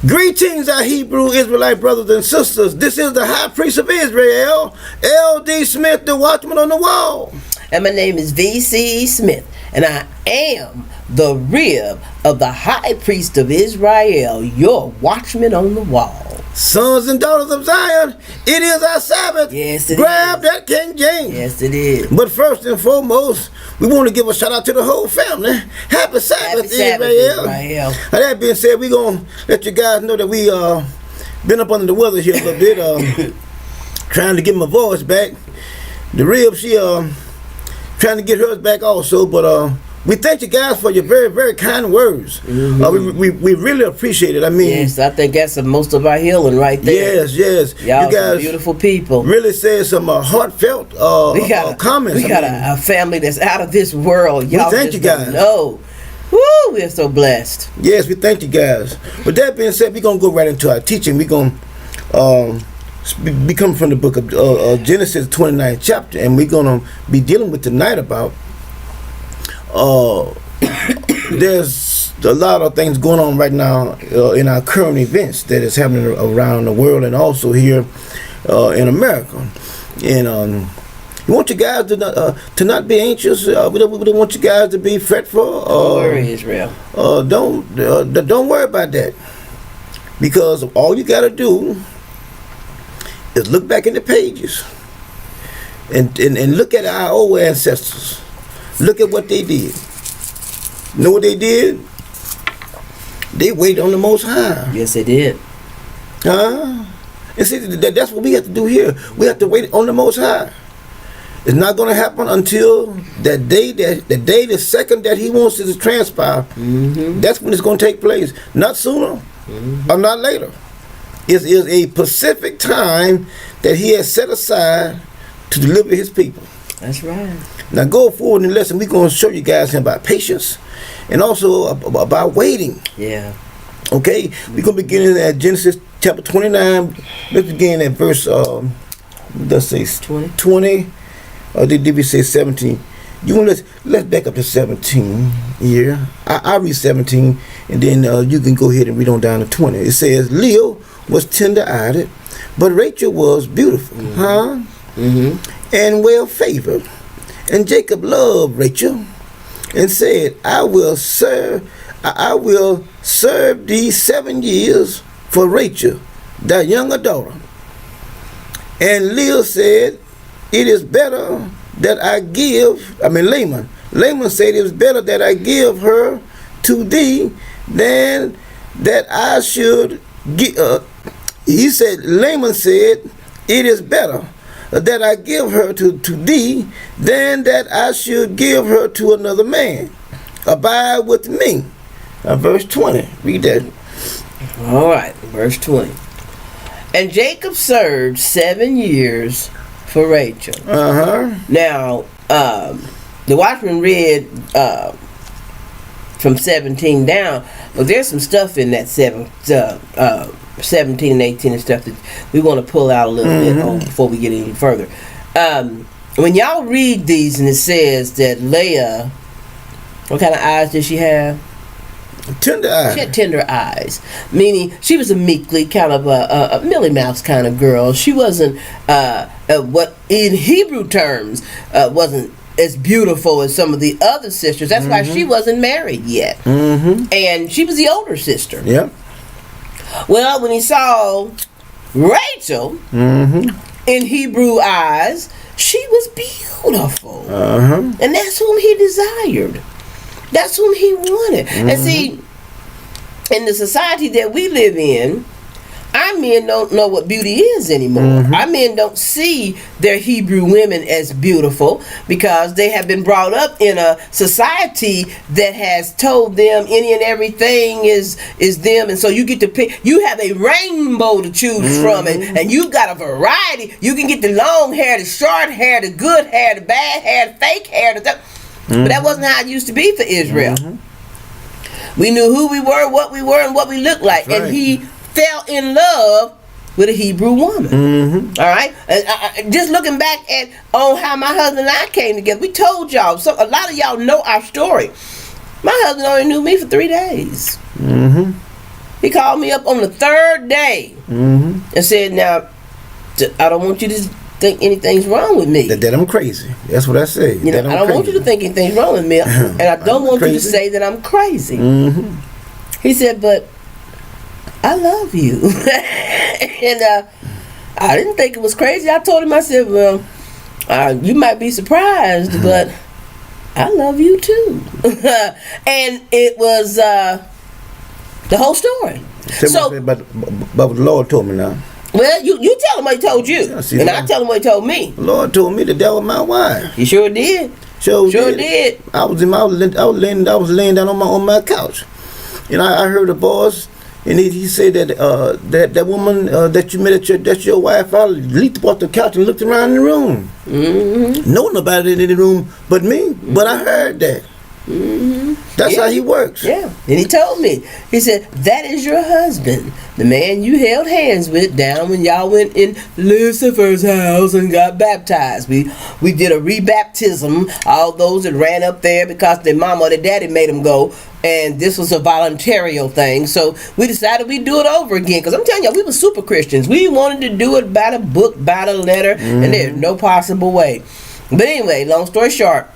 Greetings, our Hebrew Israelite brothers and sisters. This is the High Priest of Israel, L.D. Smith, the watchman on the wall. And my name is V.C. Smith, and I am the rib of the High Priest of Israel, your watchman on the wall. Sons and daughters of Zion, it is our Sabbath. Yes, it Grab is. that King James. Yes, it is. But first and foremost, we want to give a shout out to the whole family. Happy Sabbath, Sabbath, Israel. Israel. Now, that being said, we're going to let you guys know that we been up under the weather here a little bit, trying to get my voice back. The rib, she trying to get hers back also, but we thank you guys for your very, very kind words. Mm-hmm. We really appreciate it. I mean, yes, I think that's most of our healing right there. Yes. Y'all you guys beautiful people. Really said some heartfelt comments. We got a family that's out of this world. Y'all we thank you guys. No, woo, we're so blessed. Yes, we thank you guys. With that being said, we're gonna go right into our teaching. We're gonna be coming from the book of Genesis 29th chapter, and we're gonna be dealing with tonight about there's a lot of things going on right now in our current events that is happening around the world and also here in America. And we want you guys to not be anxious. We don't want you guys to be fretful. Don't worry, Israel. Don't worry about that, because all you got to do is look back in the pages and look at our old ancestors. Look at what they did. Know what they did? They waited on the Most High. Yes, they did. And see, that's what we have to do here. We have to wait on the Most High. It's not going to happen until the second that He wants it to transpire. Mm-hmm. That's when it's going to take place. Not sooner or not later. It is a specific time that He has set aside to deliver His people. That's right. Now, go forward in the lesson. We're going to show you guys about patience and also about waiting. Yeah. Okay? We're going to begin at Genesis chapter 29. Let's begin at verse, let's say 20. Or did we say 17? Let's back up to 17 here. I'll read 17, and then you can go ahead and read on down to 20. It says, Leah was tender-eyed, but Rachel was beautiful. And well-favored. And Jacob loved Rachel and said, I will serve thee 7 years for Rachel, thy younger daughter. And Leah said, it is better that Laman said, it is better that I give her to thee than that I should give. Laman said, it is better that I give her to thee than that I should give her to another man. Abide with me. Verse 20. Read that. All right, verse 20. And Jacob served 7 years for Rachel. Now, the watchman read from 17 down, but there's some stuff in that 17 and 18 and stuff that we want to pull out a little bit on before we get any further. When y'all read these and it says that Leah, what kind of eyes did she have? Tender eyes. She had tender eyes, meaning she was a meekly kind of a Millie Mouse kind of girl. She wasn't what in Hebrew terms wasn't as beautiful as some of the other sisters. That's why she wasn't married yet, and she was the older sister. Yeah. Well, when he saw Rachel, in Hebrew eyes, she was beautiful. And that's whom he desired. That's whom he wanted. And see, in the society that we live in, our men don't know what beauty is anymore. Our men don't see their Hebrew women as beautiful because they have been brought up in a society that has told them any and everything is them, and so you get to pick. You have a rainbow to choose from, and you've got a variety. You can get the long hair, the short hair, the good hair, the bad hair, the fake hair, but that wasn't how it used to be for Israel. We knew who we were, what we were, and what we looked like, and he fell in love with a Hebrew woman. All right, just looking back on how my husband and I came together, we told y'all. So a lot of y'all know our story. My husband only knew me for 3 days. He called me up on the third day and said, "Now, I don't want you to think anything's wrong with me. That I'm crazy. That's what I say. You know, I don't want you to think anything's wrong with me, and I don't want you to say that I'm crazy." He said, "But I love you," and I didn't think it was crazy. I told him, I said, "Well, you might be surprised, but I love you too." And it was the whole story. So, but what the Lord told me now. Well, you tell him what he told you, and I tell him what he told me. The Lord told me that that was my wife. He sure did. Sure did. I was laying down on my couch, and I heard a voice, and he said that that woman that you met at that's your wife. I leaped off the couch and looked around the room. No nobody in the room but me, but I heard that. That's how he works. Yeah. And he told me, he said, "That is your husband, the man you held hands with down when y'all went in Lucifer's house and got baptized. We did a rebaptism. All those that ran up there because their mama or their daddy made them go, and this was a voluntary thing. So we decided we'd do it over again. Because I'm telling you, we were super Christians. We wanted to do it by the book, by the letter, and there's no possible way. But anyway, long story short,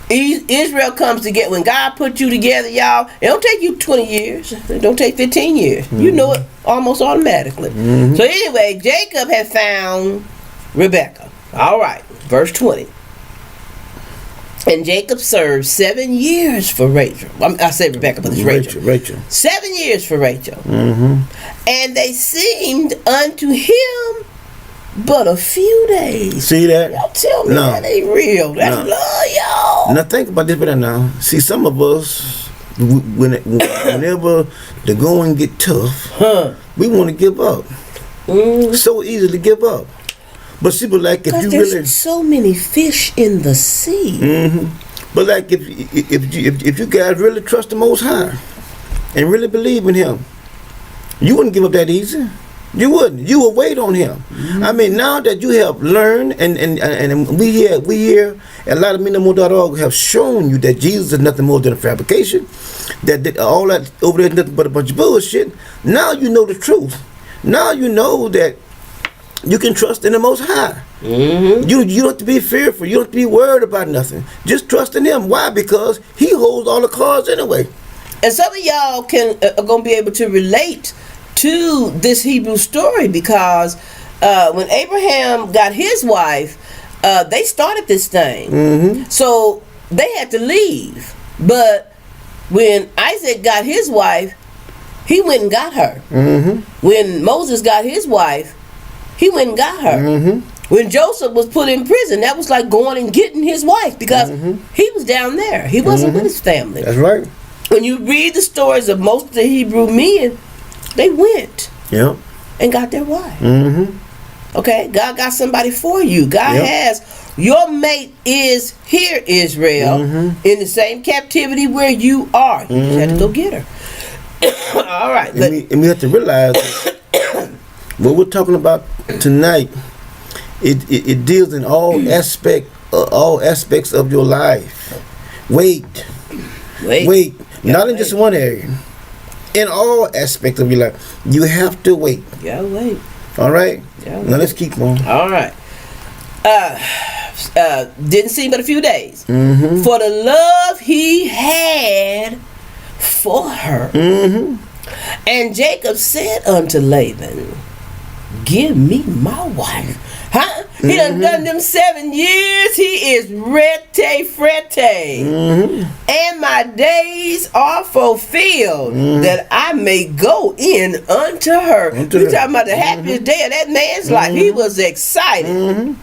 Israel comes to get, when God put you together, y'all, it don't take you 20 years. It don't take 15 years. You know it almost automatically. So anyway, Jacob had found Rebekah. All right, verse 20. And Jacob served 7 years for Rachel. I say Rebekah, but it's Rachel. 7 years for Rachel. And they seemed unto him but a few days. See that? Y'all tell me that ain't real. That's love, y'all. Now think about this better now. See, some of us, whenever the going get tough, we want to give up. So easy to give up. But see, but like if you there's really so many fish in the sea. But like if you guys really trust the Most High and really believe in Him, you wouldn't give up that easy. You wouldn't. You would wait on Him. I mean, now that you have learned, and we here, a lot of men.org have shown you that Jesus is nothing more than a fabrication. That all that over there is nothing but a bunch of bullshit. Now you know the truth. Now you know that you can trust in the Most High. You don't have to be fearful. You don't have to be worried about nothing. Just trust in Him. Why? Because He holds all the cards anyway. And some of y'all are going to be able to relate to this Hebrew story, because when Abraham got his wife, they started this thing. So they had to leave. But when Isaac got his wife, he went and got her. When Moses got his wife, he went and got her. When Joseph was put in prison, that was like going and getting his wife, because he was down there. He wasn't with his family. That's right. When you read the stories of most of the Hebrew men, they went and got their wife. Okay, God got somebody for you. God has, your mate is here, Israel, in the same captivity where you are. You just had to go get her. All right. And we have to realize what we're talking about tonight, it deals in all aspects of your life. Wait. Not in just one area. In all aspects of your life, you have to wait. You gotta wait. All right. Now let's keep on. All right. Didn't seem but a few days for the love he had for her. And Jacob said unto Laban, "Give me my wife." He done them 7 years. He is rete frete. And my days are fulfilled that I may go in unto her. We talking about the happiest day of that man's life. He was excited.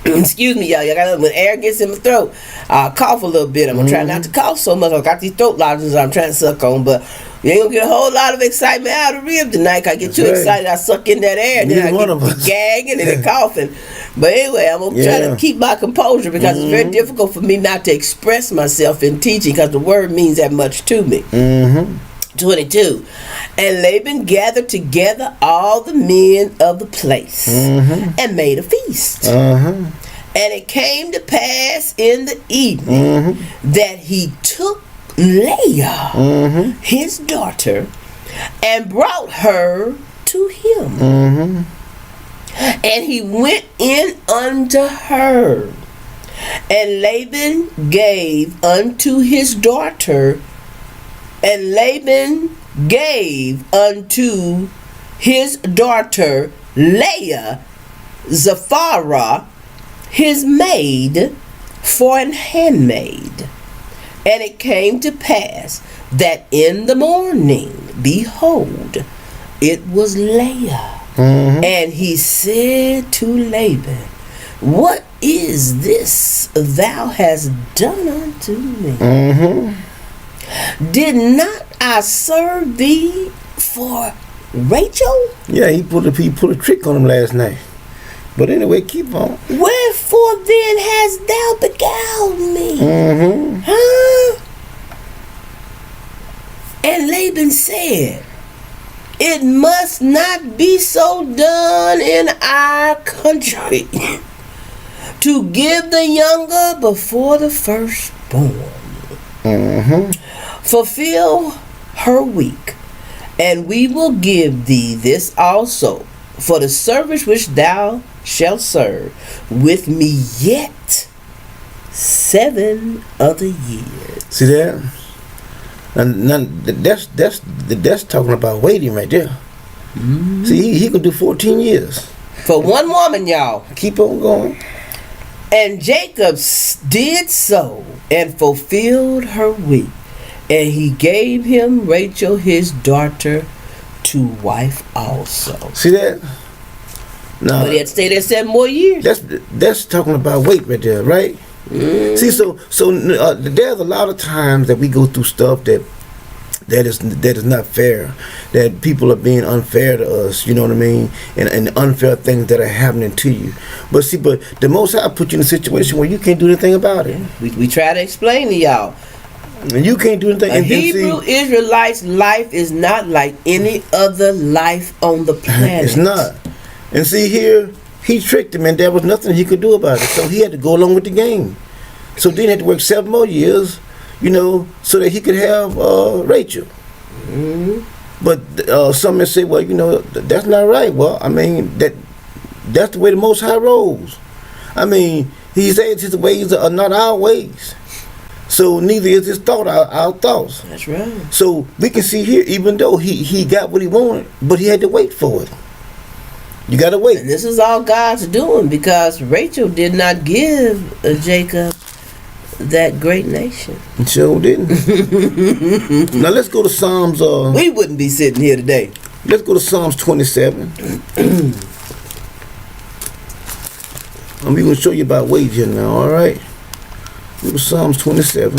Excuse me, y'all. Got when air gets in my throat, I'll cough a little bit. I'm gonna try not to cough so much. I got these throat lozenges I'm trying to suck on, but you ain't gonna get a whole lot of excitement out of the rib tonight. I get too excited, I suck in that air, and then I get gagging and coughing. But anyway, I'm gonna try to keep my composure, because it's very difficult for me not to express myself in teaching, because the word means that much to me. 22. And Laban gathered together all the men of the place and made a feast. And it came to pass in the evening that he took Leah, his daughter, and brought her to him. Mm-hmm. And he went in unto her. And Laban gave unto his daughter, and Laban gave unto his daughter Leah Zipporah, his maid, for an handmaid. And it came to pass that in the morning, behold, it was Leah. Mm-hmm. And he said to Laban, what is this thou hast done unto me? Mm-hmm. Did not I serve thee for Rachel? Yeah, he put a trick on him last night. But anyway, keep on. Wherefore then hast thou beguiled me? Mm-hmm. Huh? And Laban said, it must not be so done in our country to give the younger before the firstborn. Mm-hmm. Fulfill her week, and we will give thee this also for the service which thou shalt serve with me yet 7 other years. See that? And that's talking about waiting right there. Mm-hmm. See, he could do 14 years. For one woman, y'all. Keep on going. And Jacob did so and fulfilled her week. And he gave him Rachel his daughter to wife also. See that? Now, But he had to stay there 7 more years. that's talking about wait right there, right? Mm. See, so there's a lot of times that we go through stuff that is not fair, that people are being unfair to us, you know what I mean, and unfair things that are happening to you. But the Most High put you in a situation where you can't do anything about it. We try to explain to y'all. And you can't do anything. A Hebrew Israelite's life is not like any other life on the planet. It's not. And see here, he tricked him, and there was nothing he could do about it. So he had to go along with the game. So then he had to work 7 more years, you know, so that he could have Rachel. Mm-hmm. But some may say, well, you know, that's not right. Well, I mean, that's the way the Most High rolls. I mean, he says his ways are not our ways. So neither is his thought our thoughts. That's right. So we can see here, even though he got what he wanted, but he had to wait for it. You got to wait. And this is all God's doing, because Rachel did not give Jacob that great nation. It sure didn't. Now let's go to Psalms. We wouldn't be sitting here today. Let's go to Psalms 27. And we're going to show you about wait here now, all right? Go to Psalms 27.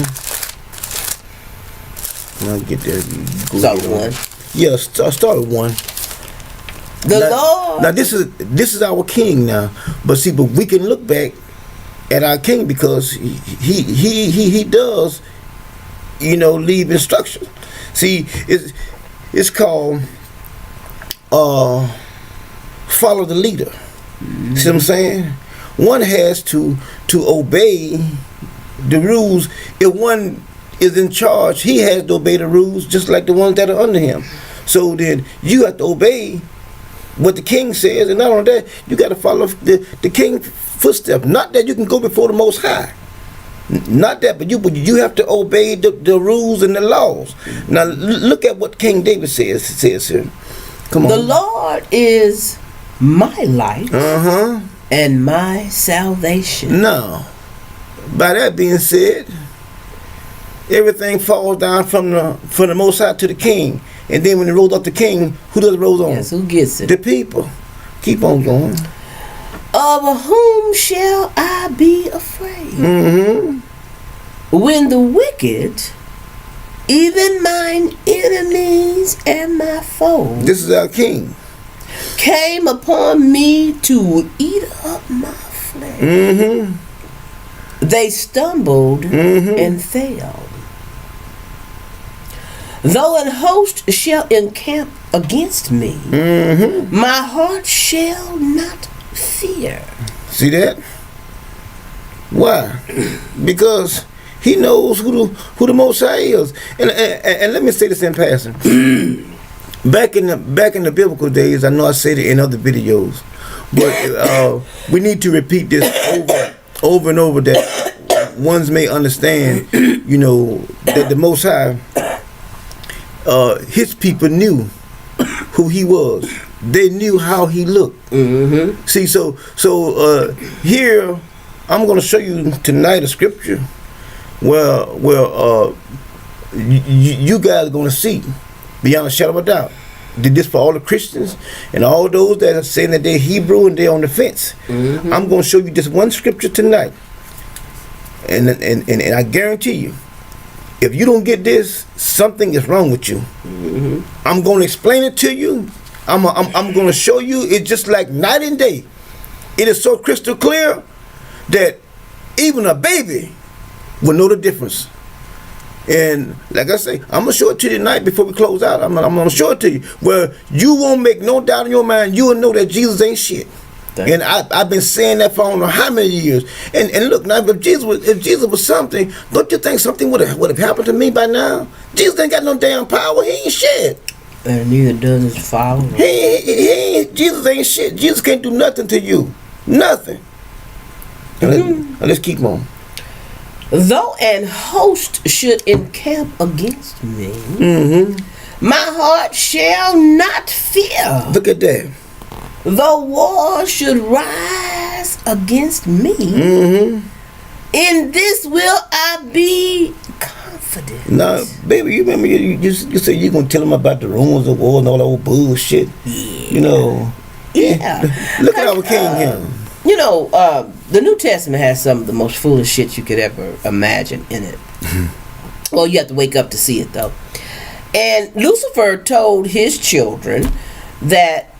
And I'll get there. Start with 1. Yeah, start with 1. Lord. Now this is our king now, but we can look back at our king because he does, you know, leave instructions. See, it's called follow the leader. Mm-hmm. See what I'm saying? One has to obey the rules. If one is in charge, he has to obey the rules just like the ones that are under him. So then you have to obey what the king says, and not only that, you got to follow the king's footsteps. Not that you can go before the Most High, not that, but you have to obey the rules and the laws. Now look at what King David says here. Come on. The Lord is my light and my salvation. Now, by that being said, everything falls down from the Most High to the king. And then when it rolls off the king, who does it roll on? Yes, who gets it? The people. Keep on going. Of whom shall I be afraid? Mm-hmm. When the wicked, even mine enemies and my foes, This is our king. came upon me to eat up my flesh. Mm-hmm. They stumbled and fell. Though an host shall encamp against me, my heart shall not fear. See that? Why? Because he knows who the Most High is. And let me say this in passing. back in the biblical days, I know I said it in other videos, but we need to repeat this over and over that ones may understand, that the Most High, his people knew who he was. They knew how he looked. Mm-hmm. See, so here I'm going to show you tonight a scripture where you guys are going to see beyond a shadow of a doubt. Did this for all the Christians and all those that are saying that they're Hebrew and they're on the fence. Mm-hmm. I'm going to show you this one scripture tonight, and I guarantee you, if you don't get this, something is wrong with you. Mm-hmm. I'm going to explain it to you. I'm going to show you. It's just like night and day. It is so crystal clear that even a baby will know the difference. And like I say, I'm going to show it to you tonight before we close out. I'm going to show it to you where you won't make no doubt in your mind. You will know that Jesus ain't shit. And I've been saying that for I don't know how many years. And look, now if Jesus was something, don't you think something would have happened to me by now? Jesus ain't got no damn power. He ain't shit. And neither does his follower. Jesus ain't shit. Jesus can't do nothing to you. Nothing. Let's keep on. Though an host should encamp against me, my heart shall not fear. Look at that. Though war should rise against me, in this will I be confident. Now, baby, you remember you said you're going to tell them about the rumors of war and all that old bullshit. Yeah. Yeah. Look at our king here. The New Testament has some of the most foolish shit you could ever imagine in it. Well, you have to wake up to see it, though. And Lucifer told his children that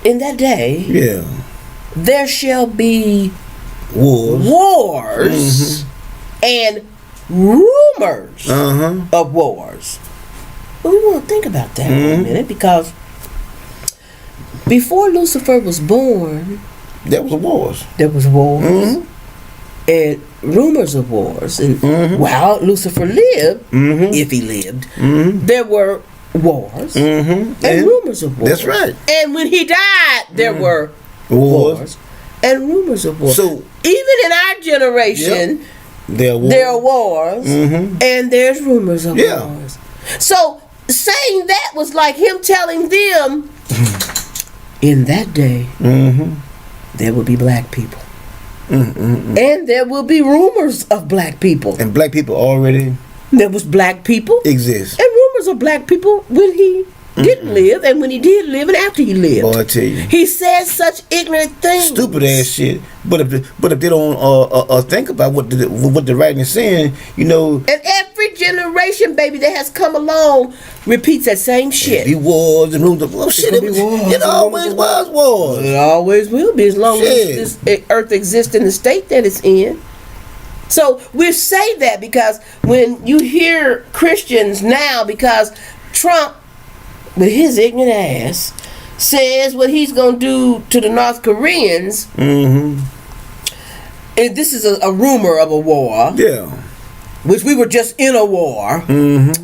in that day, there shall be wars and rumors of wars. Well, we want to think about that for a minute, because before Lucifer was born, there was wars. And rumors of wars. And while Lucifer lived, if he lived, there were wars and rumors of wars. That's right. And when he died, there were wars and rumors of wars. So even in our generation, there are wars and there's rumors of wars. So saying that was like him telling them, in that day, there will be black people. And there will be rumors of black people. And black people already... There was black people. Exist. And rumors of black people when he didn't live, and when he did live, and after he lived. Boy, I tell you. He says such ignorant things. Stupid ass shit. But if they don't think about what the writing is saying, And every generation, baby, that has come along repeats that same shit. Be wars and rumors of wars. It always was wars. It always will be, as long as this earth exists in the state that it's in. So we say that because when you hear Christians now, because Trump, with his ignorant ass, says what he's going to do to the North Koreans, and this is a rumor of a war, which we were just in a war, and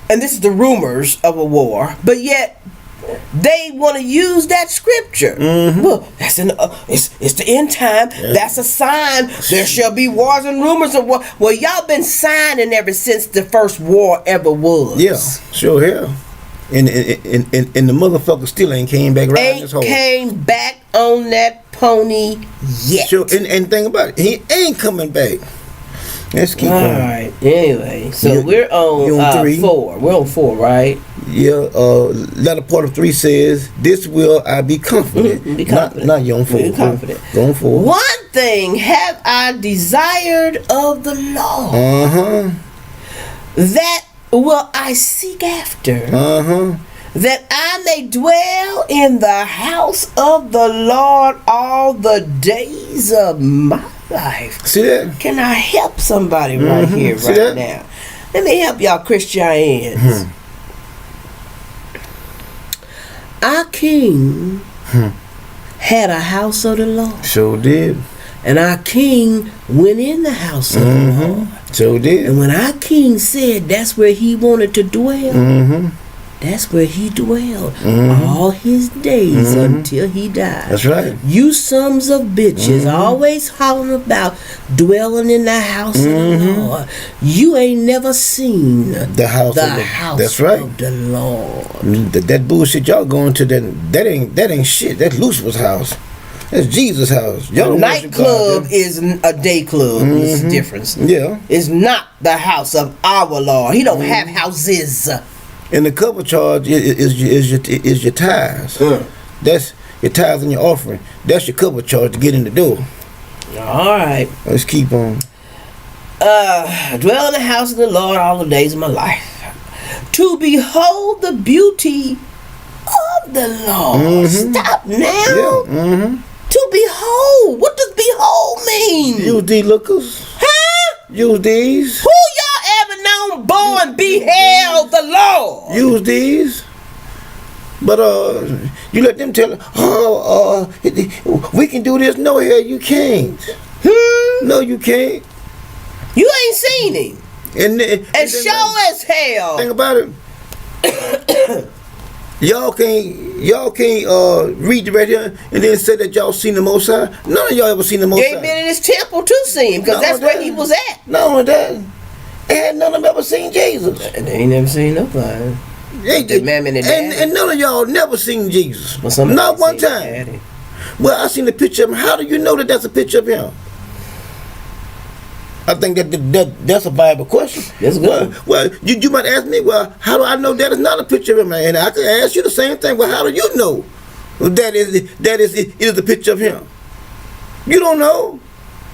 this is the rumors of a war, but yet they want to use that scripture. Well, that's it's the end time. That's a sign. There shall be wars and rumors of war. Well, y'all been signing ever since the first war ever was. Yeah, sure have. And the motherfucker still ain't came back riding his horse. Came back on that pony yet. Sure, and think about it, he ain't coming back. Let's keep on. All right. Anyway, so we're on 4. We're on 4, right? Yeah. Latter part of 3 says, "This will I be confident." Be confident. Not you on 4. Be confident. Go on 4. One thing have I desired of the Lord. That will I seek after. That I may dwell in the house of the Lord all the days of my life. See that? Can I help somebody right here, right now? Let me help y'all Christians. Our king had a house of the Lord. Sure did. And our king went in the house of the Lord. Sure did. And when our king said that's where he wanted to dwell, that's where he dwelled all his days until he died. That's right. You sons of bitches always hollering about dwelling in the house of the Lord. You ain't never seen The house that's right. of the Lord. That bullshit y'all going to, that ain't shit. That's Lucifer's house. That's Jesus' house. Y'all A don't worship nightclub God, is a day club. It's a difference. Yeah. It's not the house of our Lord. He don't have houses. And the cover charge is your tithes. That's your tithes and your offering. That's your cover charge to get in the door. All right. Let's keep on. Dwell in the house of the Lord all the days of my life, to behold the beauty of the Lord. Stop now. Yeah. To behold. What does behold mean? Use these lookers. Huh? Use these. Who y'all ever known born beheld the Lord? Use these. But you let them tell we can do this. No, hell, you can't. No, you can't. You ain't seen him. And sure as hell. Think about it. Y'all can't read right here and then say that y'all seen the Most High. None of y'all ever seen the Most You High. ain't been in his temple to see him, because that's where he was at. Not only that, and none of them ever seen Jesus. And they ain't never seen nobody. The mammy and daddy. And none of y'all never seen Jesus. Well, not one seen time. daddy. Well, I seen the picture of him. How do you know that that's a picture of him? I think that's a viable question. That's good. Well, you might ask me, well, how do I know that is not a picture of him? And I could ask you the same thing. Well, how do you know that is the picture of him? You don't know.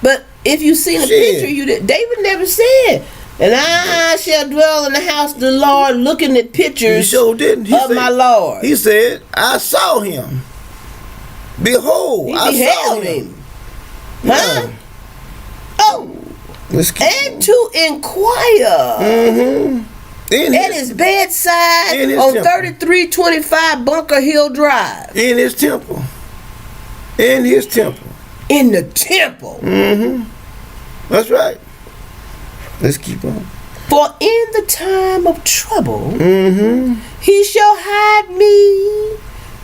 But if you seen a picture, David never said, and I shall dwell in the house of the Lord, looking at pictures He sure didn't. He of said, my Lord. He said, I saw him. Behold, He I saw beheld him. Huh? Oh. And to inquire at his bedside on 3325 Bunker Hill Drive. In his temple. In his temple. In the temple. That's right. Let's keep on. For in the time of trouble, he shall hide me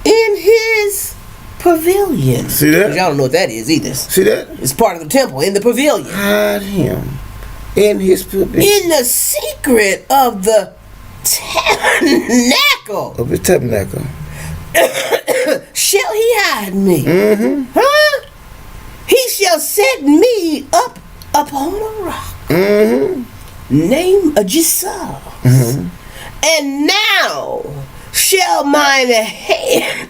in his pavilion. See that? Y'all don't know what that is either. See that? It's part of the temple, in the pavilion. Hide him in his pavilion. In the secret of the tabernacle. Of his tabernacle. Shall he hide me? Huh? He shall set me up upon a rock. Name of Jesus. And now shall mine hand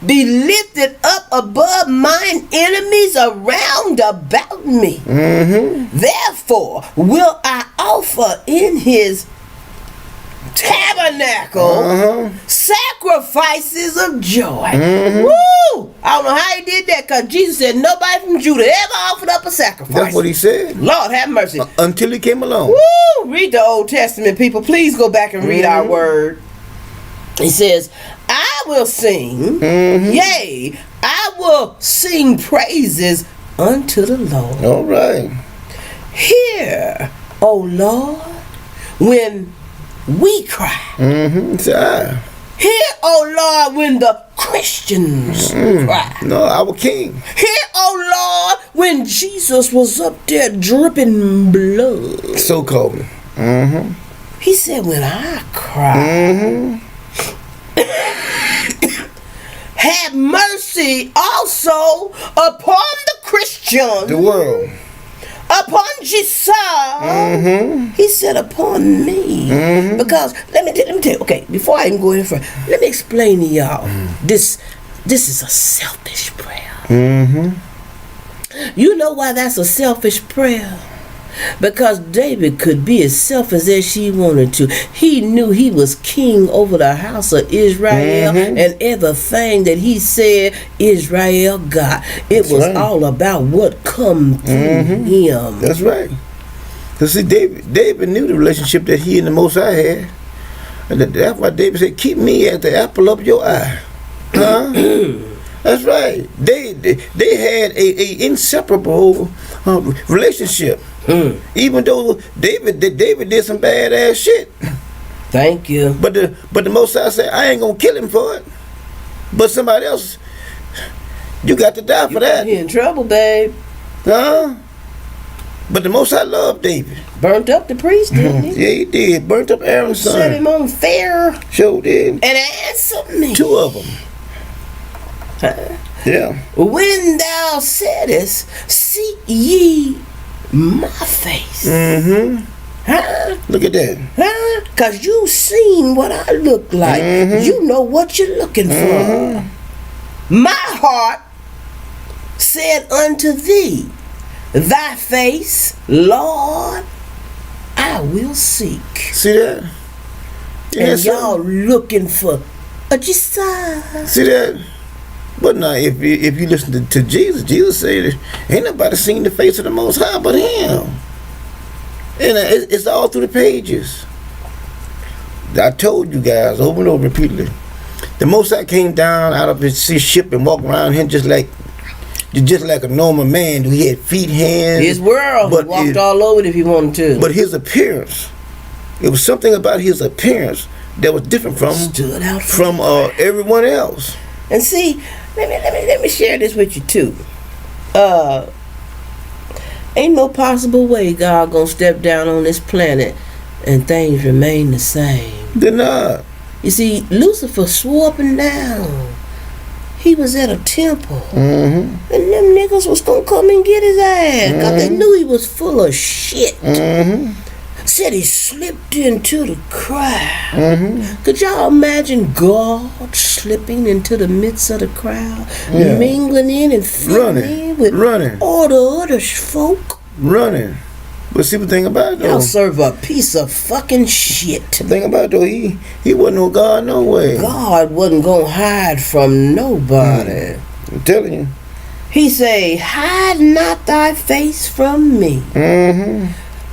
be lifted up above mine enemies around about me. Therefore will I offer in his tabernacle sacrifices of joy. Woo! I don't know how he did that, because Jesus said nobody from Judah ever offered up a sacrifice. That's what he said. Lord have mercy. Until he came along. Woo! Read the Old Testament, people. Please go back and read our word. He says, I will sing, yea, I will sing praises unto the Lord. All right. Hear, O Lord, when we cry. Hear, O Lord, when the Christians cry. No, our King. Hear, O Lord, when Jesus was up there dripping blood. So called. He said, when I cry, have mercy also upon the Christians. The world. Upon Jesus. He said upon me. Because let me tell you, okay, before I even go any further, let me explain to y'all. This is a selfish prayer. You know why that's a selfish prayer? Because David could be as selfish as she wanted to. He knew he was king over the house of Israel, and everything that he said Israel got. It was all about what come through him. That's right. Because see, David knew the relationship that he and the Most High had. And that's why David said, keep me at the apple of your eye. That's right. They had a inseparable relationship. Even though David did some badass shit. Thank you. But the Most High said, I ain't gonna kill him for it. But somebody else, you got to die for that. You're in trouble, babe. Huh? But the Most High loved David. Burnt up the priest, didn't he? Yeah, he did. Burnt up Aaron's son. Set him on fire. Sure did. And answered me. 2 of them. Huh? Yeah. When thou saidest, seek ye my face. Mm-hmm. Huh? Look at that. Huh? Because you seen what I look like. Mm-hmm. You know what you're looking for. Mm-hmm. My heart said unto thee, thy face, Lord, I will seek. See that? And y'all looking for a Josiah. See that? But now, if you listen to Jesus, Jesus said, ain't nobody seen the face of the Most High but him. And it's all through the pages. I told you guys over and over repeatedly. The Most High came down out of his ship and walked around him just like a normal man. He had feet, hands. His world. He walked all over it if he wanted to. But his appearance, it was something about his appearance that was different from stood out from everyone else. And see, let me share this with you too. Ain't no possible way God gonna step down on this planet and things remain the same. They're not. You see, Lucifer swore up and down he was at a temple, and them niggas was gonna come and get his ass because they knew he was full of shit. Said he slipped into the crowd. Could y'all imagine God slipping into the midst of the crowd, mingling in and fitting in with all the other folk? Running. But see the thing about it, though. Y'all serve a piece of fucking shit. The thing about it, though, he wasn't no God no way. God wasn't gonna hide from nobody. I'm telling you. He say, hide not thy face from me.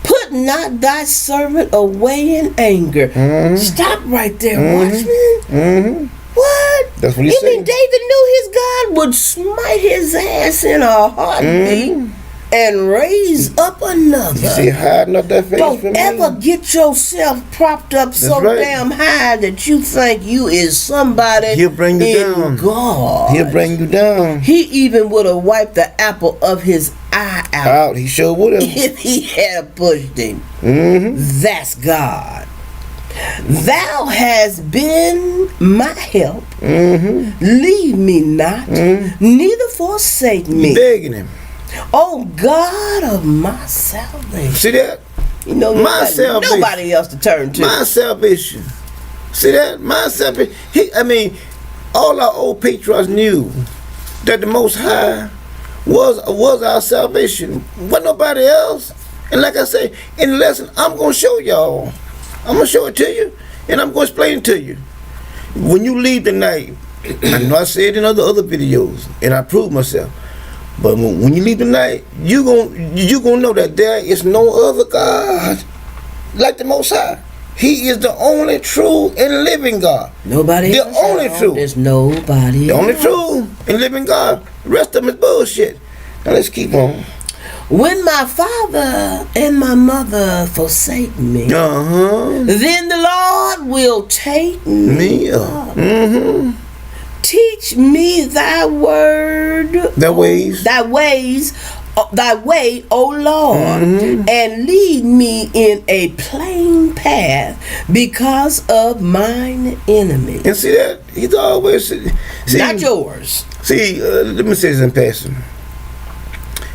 Put not thy servant away in anger. Stop right there, watchman. What? That's what he said. You mean David knew his God would smite his ass in a heartbeat and raise up another? You say, hide not thy face from me. Don't ever get yourself propped up so damn high that you think you is somebody. He'll bring you down. God. He'll bring you down. He even would have wiped the apple of his eye out. He sure would have. If he had pushed him. That's God. Thou hast been my help. Leave me not, neither forsake me. Begging him. Oh God of my salvation. See that? You know, nobody else to turn to. My salvation. See that? My salvation. All our old patriarchs knew that the Most High was our salvation. Wasn't nobody else. And like I say, in the lesson, I'm going to show y'all. I'm going to show it to you, and I'm going to explain it to you. When you leave tonight, I know I said it in other videos, and I proved myself. But when you leave tonight, you gonna know that there is no other God like the Most High. He is the only true and living God. Nobody else. The only true. There's nobody else. The only true and living God. The rest of them is bullshit. Now let's keep on. When my father and my mother forsake me, then the Lord will take me up. Teach me thy word, thy way, O Lord, and lead me in a plain path because of mine enemy. And see that? He's always... not yours. See, let me say this in passing.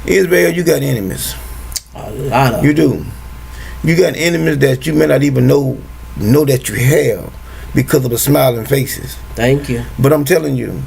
Israel, you got enemies. A lot of You do. You got enemies that you may not even know that you have because of the smiling faces. Thank you. But I'm telling you,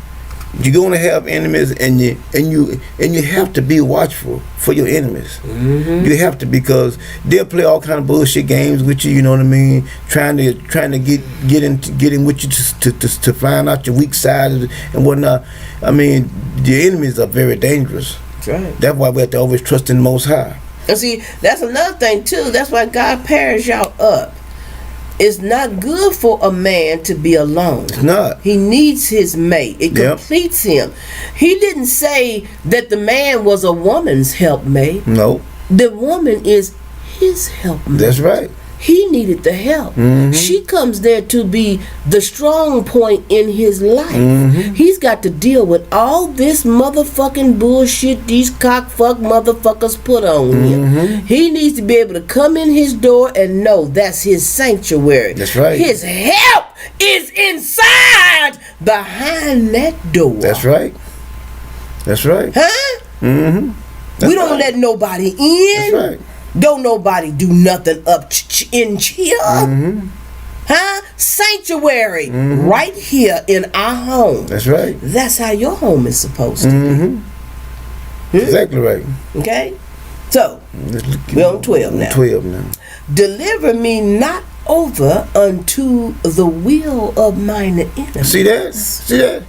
you're gonna have enemies, and you have to be watchful for your enemies. You have to, because they'll play all kind of bullshit games with you. You know what I mean? Trying to get in with you to find out your weak side and whatnot. I mean, the enemies are very dangerous. That's right. That's why we have to always trust in the Most High. And see, that's another thing too. That's why God pairs y'all up. It's not good for a man to be alone. It's not. He needs his mate. It completes him. He didn't say that the man was a woman's helpmate. No. The woman is his helpmate. That's right. he needed the help. She comes there to be the strong point in his life. He's got to deal with all this motherfucking bullshit these cockfuck motherfuckers put on him. He needs to be able to come in his door and know that's his sanctuary. That's right. His help is inside behind that door. That's right. That's right. Huh? That's We don't right. let nobody in. That's right. Don't nobody do nothing up in here. Huh? Sanctuary right here in our home. That's right. That's how your home is supposed to be. Exactly right. Okay? So, we're on 12 now. 12 now. Deliver me not over unto the will of mine enemies. See that? See that?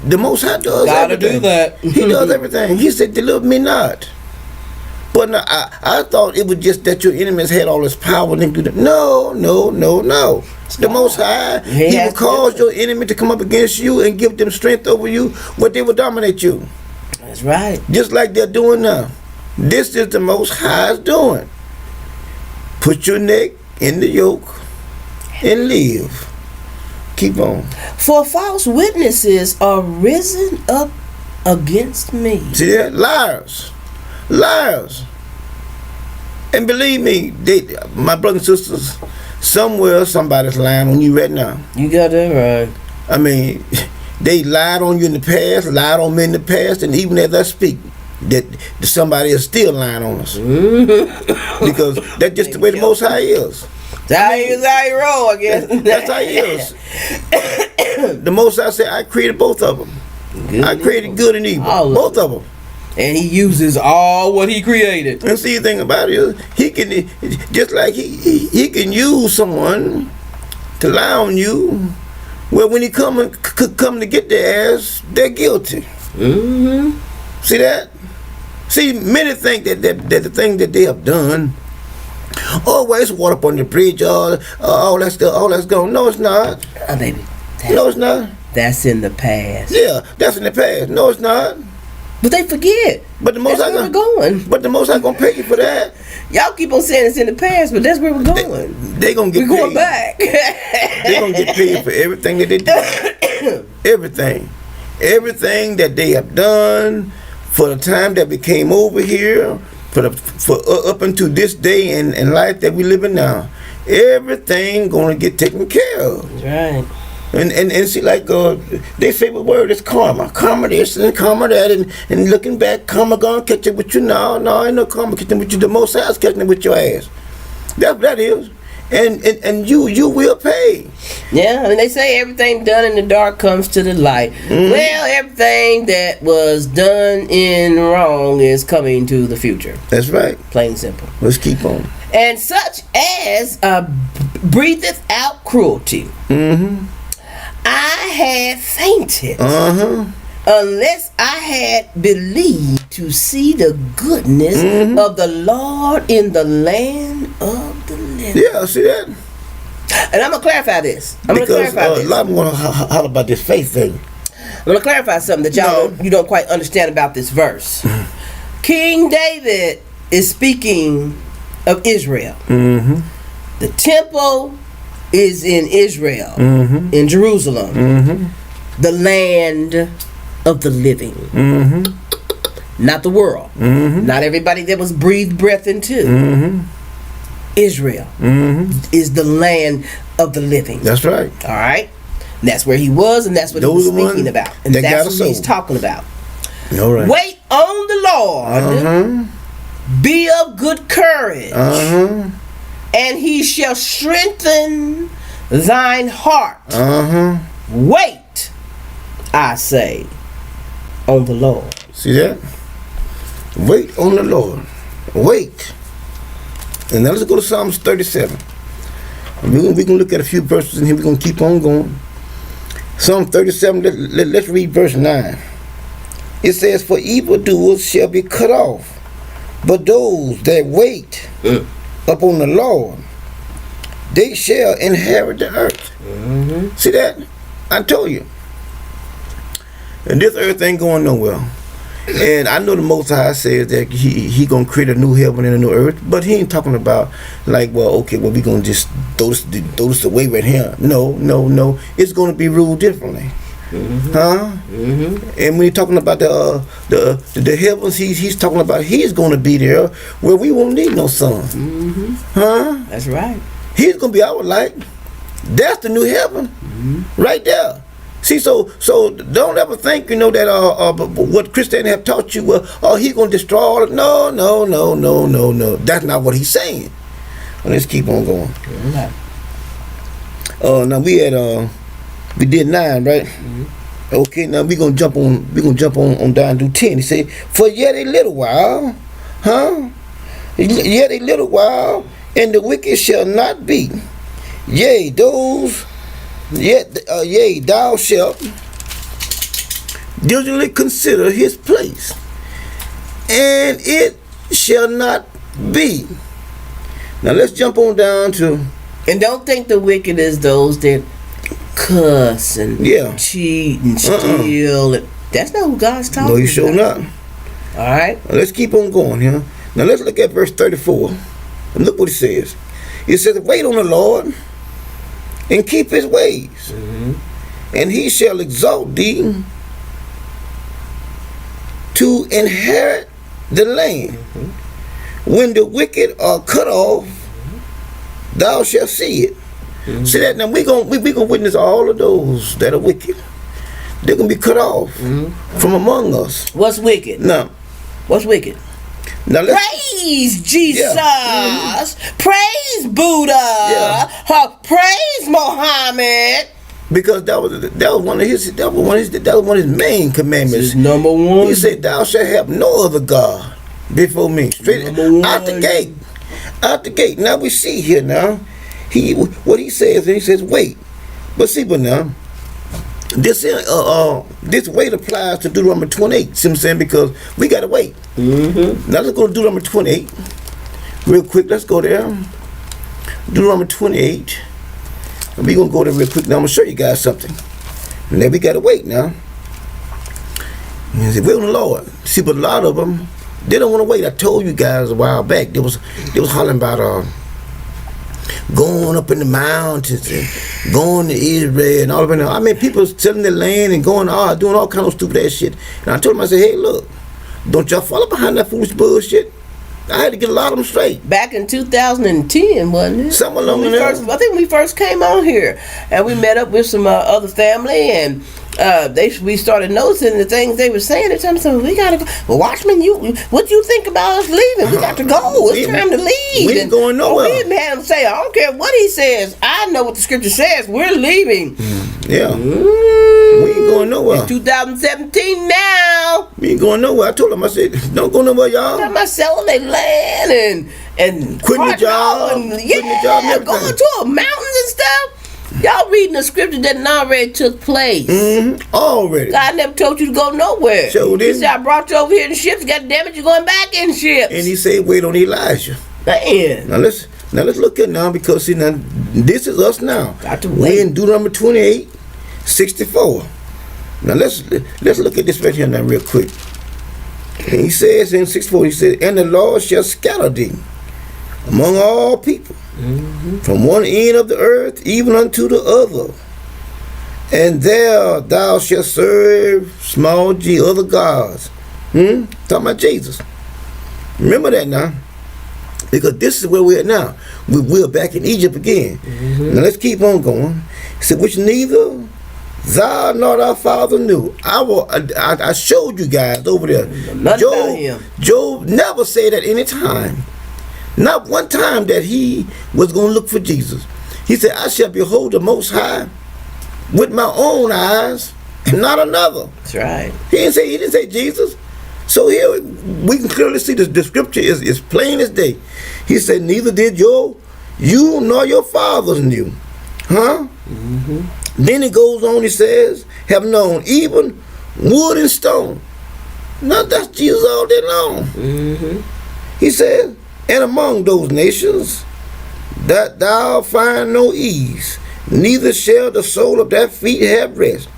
The Most High does Gotta everything. do that. He does everything. He said, deliver me not. But no, I thought it was just that your enemies had all this power and they do that. No. The Most High, He will cause your enemy to come up against you and give them strength over you, but they will dominate you. That's right. Just like they're doing now. This is the Most High's doing. Put your neck in the yoke and live. Keep on. For false witnesses are risen up against me. See that? Liars. And believe me, my brothers and sisters, somewhere somebody's lying on you right now. You got that right. I mean, they lied on you in the past, lied on me in the past, and even as I speak, that somebody is still lying on us. Because that's just the way the Most High is. That's how you roll, I guess. That's how he is. The Most High said, I created both of them. I created good and evil. Both of them. And he uses all what he created. And see, the thing about it is, he can, just like he can use someone to lie on you. Well, when he come to get their ass, they're guilty. See that? See, many think that the thing that they have done, oh, well, it's water up on the bridge, all that stuff, all that's gone. No, it's not. Oh, baby. No, it's not. That's in the past. Yeah, that's in the past. No, it's not. But they forget. But the Most High where we're going. But the Most High gonna pay you for that. Y'all keep on saying it's in the past, but that's where we're going. They gonna get We're paid. going back. They gonna get paid for everything that they do. Everything that they have done for the time that we came over here, for up until this day and life that we living now. Everything gonna get taken care of. That's right. And see, like their favorite word is karma. Karma this and karma that, and looking back, karma gonna catch up with you. No, ain't no karma catching with you. The Most High's catching it with your ass. That's what that is. And you will pay. Yeah, I mean, they say everything done in the dark comes to the light. Well, everything that was done in wrong is coming to the future. That's right. Plain and simple. Let's keep on. And such as breatheth out cruelty. I had fainted unless I had believed to see the goodness of the Lord in the land of the living. Yeah, see that? And I'm going to clarify this. Because a lot of them want to holler about this faith thing. I'm going to clarify something that you don't quite understand about this verse. King David is speaking of Israel. The temple is in Israel, in Jerusalem, the land of the living, not the world, not everybody that was breathed breath into. Israel is the land of the living. That's right. All right, and that's where he was, and that's what he was speaking about, and that's what he's talking about. All right. Wait on the Lord. Be of good courage. And he shall strengthen thine heart. Wait, I say, on the Lord. See that? Wait on the Lord. Wait. And now let's go to Psalms 37. And we're going to look at a few verses in here. We're going to keep on going. Psalm 37, let's read verse 9. It says, for evildoers shall be cut off, but those that wait upon the Lord, they shall inherit the earth. See that? I told you. And this earth ain't going nowhere. And I know the Most High says that he gonna create a new heaven and a new earth, but he ain't talking about like, well, okay, well, we gonna just throw this away right here. No. It's gonna be ruled differently. Huh? And when he's talking about the heavens, he's talking about he's gonna be there where we won't need no sun. Huh? That's right. He's gonna be our light. That's the new heaven, right there. See, so don't ever think that what Christianity have taught you. He's gonna destroy all. No. That's not what he's saying. Well, let's keep on going. Now we did 9, right? Okay, now we're gonna jump on down to 10. He said, for yet a little while, yet a little while, and the wicked shall not be. Yea, thou shalt diligently consider his place, and it shall not be. Now let's jump on down to. And don't think the wicked is those that cuss and cheat and steal. That's not who God's talking about. No, you sure not. All right. Now let's keep on going here. Now let's look at verse 34. And look what it says. It says, wait on the Lord and keep his ways, and he shall exalt thee to inherit the land. When the wicked are cut off, thou shalt see it. See that? Now we gonna witness all of those that are wicked. They're gonna be cut off from among us. What's wicked? Now, what's wicked? Now praise Jesus, praise Buddha, praise Muhammad. Because that was one of his main commandments. Number one. He said, "Thou shalt have no other god before me." Straight out the gate, out the gate. Now we see here now, what he says, and he says, "Wait," but see, but now. This wait applies to Deuteronomy 28. See what I'm saying? Because we gotta wait. Now let's go to Deuteronomy 28 real quick. Let's go there. Deuteronomy 28. And we're gonna go there real quick. Now I'm gonna show you guys something. And then we gotta wait now. And say, wait on the Lord. See, but a lot of them, they don't want to wait. I told you guys a while back. They was hollering about going up in the mountains and going to Israel and all of that. I mean, people selling their land and going doing all kind of stupid ass shit. And I told them, I said, hey, look, don't y'all follow behind that foolish bullshit. I had to get a lot of them straight. Back in 2010, wasn't it? Something along there. I think when we first came on here, and we met up with some other family, and we started noticing the things they were saying. They told me, so we gotta go. Well, Watchman, what you think about us leaving? We got to go. It's time to leave. We ain't going nowhere. We had him say, I don't care what he says. I know what the scripture says. We're leaving. Yeah. We ain't going nowhere. It's 2017 now. We ain't going nowhere. I told them, I said, don't go nowhere, y'all. I'm not selling their land and quitting the job. Quitting the job and going to mountains and stuff. Y'all reading the scripture that already took place. Already. God never told you to go nowhere. Sure didn't. He said, I brought you over here in ships. God damn it, you're going back in ships. And he said, wait on Elijah. Man. Now let's look at now, because see, now this is us now. Got to We're wait. in Deuteronomy 28, 64. Now let's look at this right here now real quick. And he says in 64, he said, and the Lord shall scatter thee among all people, from one end of the earth even unto the other. And there thou shalt serve small g, other gods. Talking about Jesus. Remember that now. Because this is where we're at now. We're back in Egypt again. Now let's keep on going. He said, which neither thou nor thy father knew. I showed you guys over there. Job never said at any time, not one time, that he was going to look for Jesus. He said, I shall behold the Most High with my own eyes, and not another. That's right. He didn't say Jesus. So here we can clearly see the scripture is plain as day. He said, neither did you nor your fathers knew. Then he goes on, he says, have known even wood and stone. Now that's Jesus all day long. He says, and among those nations that thou find no ease, neither shall the sole of thy feet have rest.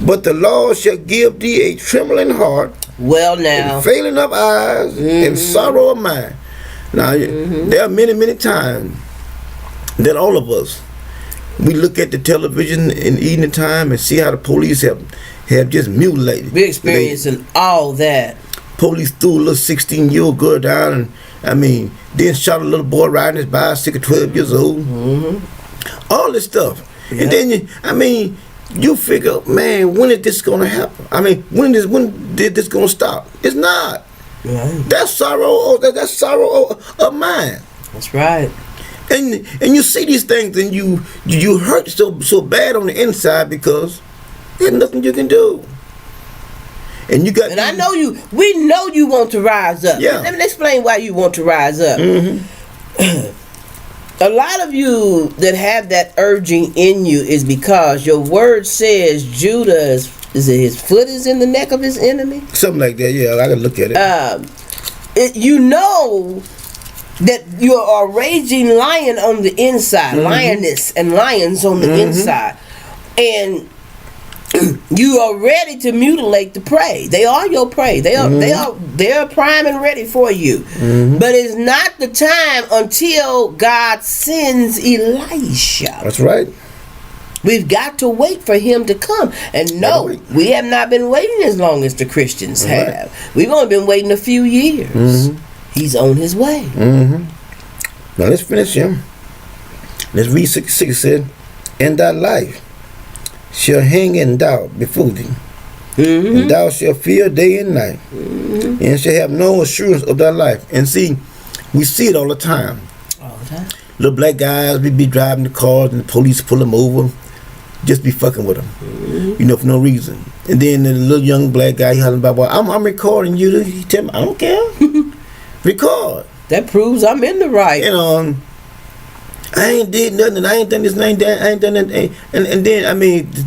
But the Lord shall give thee a trembling heart, Well, now. Failing of eyes and sorrow of mind. Now, there are many, many times that all of us, we look at the television in evening time and see how the police have just mutilated. We're experiencing all that. Police threw a little 16-year-old girl down, and then shot a little boy riding his bicycle, 12 years old. All this stuff. Yeah. And then, you figure, man, when is this going to happen? When did this going to stop? It's not. Right. That's sorrow. That's sorrow of mine. That's right. And you see these things, and you hurt so bad on the inside because there's nothing you can do. And you got. And I know you. We know you want to rise up. Yeah. Let me explain why you want to rise up. A lot of you that have that urging in you is because your word says Judah is it his foot is in the neck of his enemy? Something like that. Yeah, I gotta look at it. You know that you are a raging lion on the inside, lioness and lions on the inside, and you are ready to mutilate the prey. They are your prey. They are prime and ready for you. But it's not the time until God sends Elisha. That's right. We've got to wait for him to come. And no, we have not been waiting as long as the Christians have. We've only been waiting a few years. He's on his way. Now let's finish him. Let's read 66. Said, "And thy life shall hang in doubt before thee, and thou shalt fear day and night, and shall have no assurance of thy life." And see, we see it all the time. All the time. Little black guys, we be driving the cars and the police pull them over, just be fucking with them, for no reason. And then the little young black guy, he hollering about, "Well, I'm recording you." He tell me, "I don't care." Record. That proves I'm in the right. I ain't did nothing, and I ain't done this, and I ain't done that, and then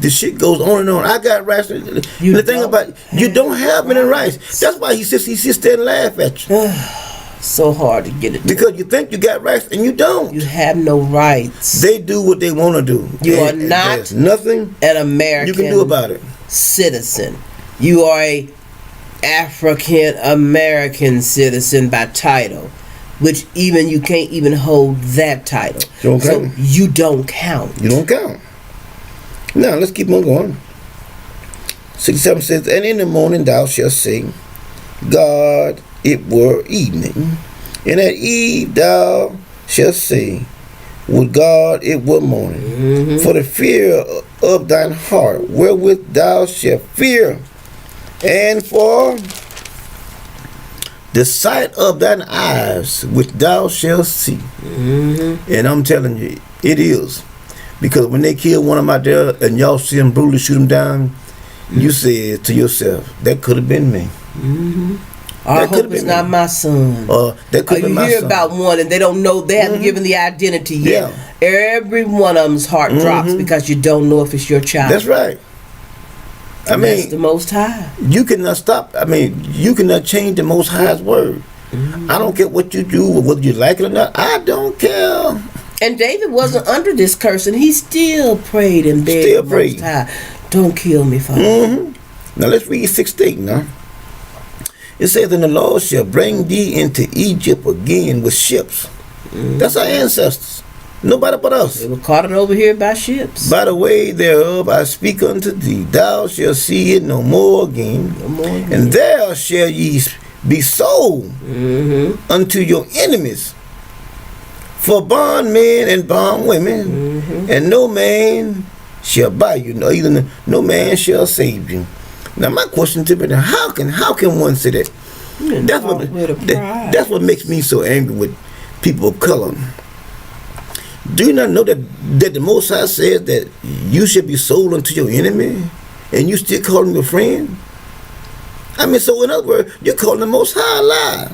the shit goes on and on. I got rights. The thing about you don't have any rights. That's why he sits there and laugh at you. So hard to get it. Because you think you got rights and you don't. You have no rights. They do what they want to do. You are not there's nothing an American you can do about it. Citizen. You are a African American citizen by title, which even you can't even hold that title. So you don't count. You don't count. Now let's keep on going. 67 says, "And in the morning thou shalt sing, God, it were evening, and at eve thou shalt say, with God it were morning. For the fear of thine heart wherewith thou shalt fear, and for the sight of thine eyes which thou shalt see." And I'm telling you, it is. Because when they kill one of them out there and y'all see them brutally shoot them down, you say to yourself, that could have been me. I hope it's not my son. That could be my son. You hear about one and they don't know, they haven't given the identity yet. Yeah. Every one of them's heart drops because you don't know if it's your child. That's right. That's the Most High. You cannot stop. You cannot change the Most High's word. I don't care what you do, whether you like it or not. I don't care. And David wasn't under this curse, and he still prayed and begged the Most High, "Don't kill me, Father." Now let's read 16 now. It says, "And the Lord shall bring thee into Egypt again with ships." That's our ancestors. Nobody but us. They were caught over here by ships. "By the way thereof I speak unto thee, thou shalt see it no more again. And there shall ye be sold unto your enemies for bondmen and bondwomen, and no man shall buy you, no man shall save you." Now my question to you, how can one say that? That's what makes me so angry with people of color. Do you not know that the Most High says that you should be sold unto your enemy, and you still call him your friend? So in other words, you're calling the Most High a lie.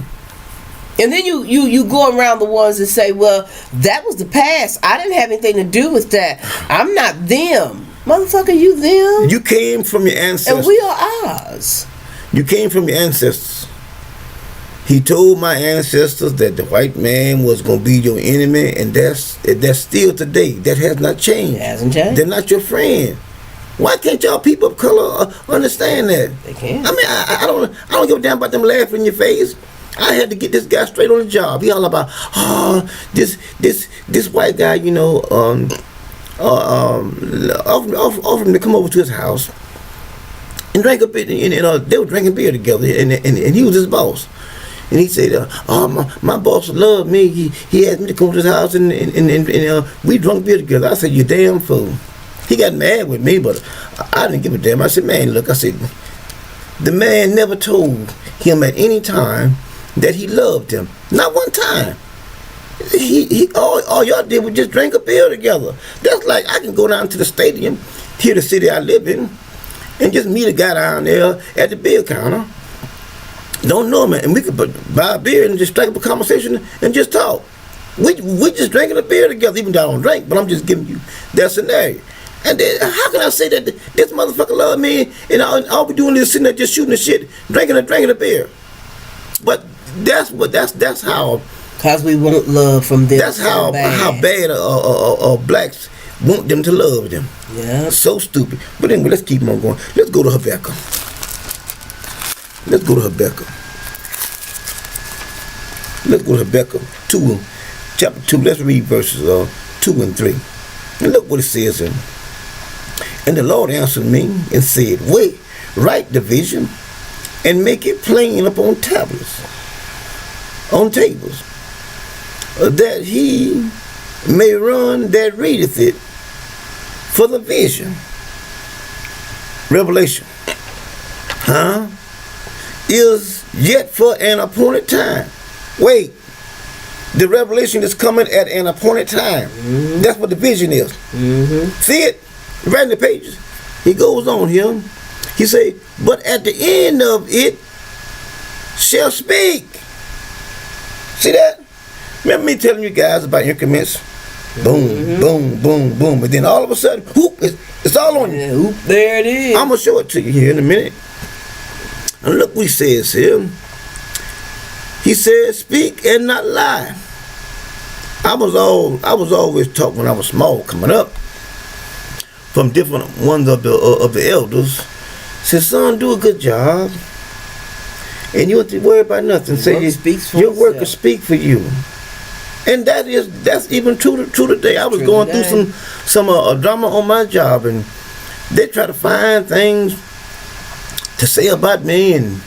And then you go around the ones that say, "Well, that was the past. I didn't have anything to do with that. I'm not them." Motherfucker, you them. You came from your ancestors. And we are ours. You came from your ancestors. He told my ancestors that the white man was going to be your enemy, and that's still today. That has not changed. It hasn't changed. They're not your friend. Why can't y'all people of color understand that? They can. I mean, I don't give a damn about them laughing in your face. I had to get this guy straight on the job. He all about, this white guy, you know, offered him to come over to his house and drank a bit, and they were drinking beer together, and he was his boss. And he said, my boss loved me. He asked me to come to his house, and we drank beer together. I said, you damn fool. He got mad with me, but I didn't give a damn. I said, man, look, I said, the man never told him at any time that he loved him. Not one time. All y'all did was just drink a beer together. That's like I can go down to the stadium, here the city I live in, and just meet a guy down there at the beer counter. Don't know him, and we could buy a beer and just strike up a conversation and just talk. We just drinking a beer together, even though I don't drink, but I'm just giving you that scenario. And then, how can I say that this motherfucker love me and all we doing is sitting there just shooting the shit, drinking a beer? But that's how. Cause we want love from them. That's how bad blacks want them to love them. Yeah. So stupid. But anyway, let's keep on going. Let's go to Habakkuk. Let's go to Habakkuk. Let's go to Habakkuk 2, chapter 2. Let's read verses 2 and 3. And look what it says in. And the Lord answered me and said, wait, write the vision and make it plain upon tablets, on tables, that he may run that readeth it. For the vision, revelation, is yet for an appointed time. Wait, the revelation is coming at an appointed time. Mm-hmm. That's what the vision is. Mm-hmm. See it? Right in the pages. He goes on here. He say, but at the end of it shall speak. See that? Remember me telling you guys about increments? Boom, mm-hmm. boom, boom, boom. And then all of a sudden, whoop, it's all on you. Yeah, whoop, there it is. I'm going to show it to you here in a minute. And look what he says here. He says, speak and not lie. I was always taught when I was small, coming up, from different ones of the elders. Said, son, do a good job. And you don't have to worry about nothing. Say your work will speak for you. And that's even true today. I was going through some drama on my job, and they try to find things to say about me and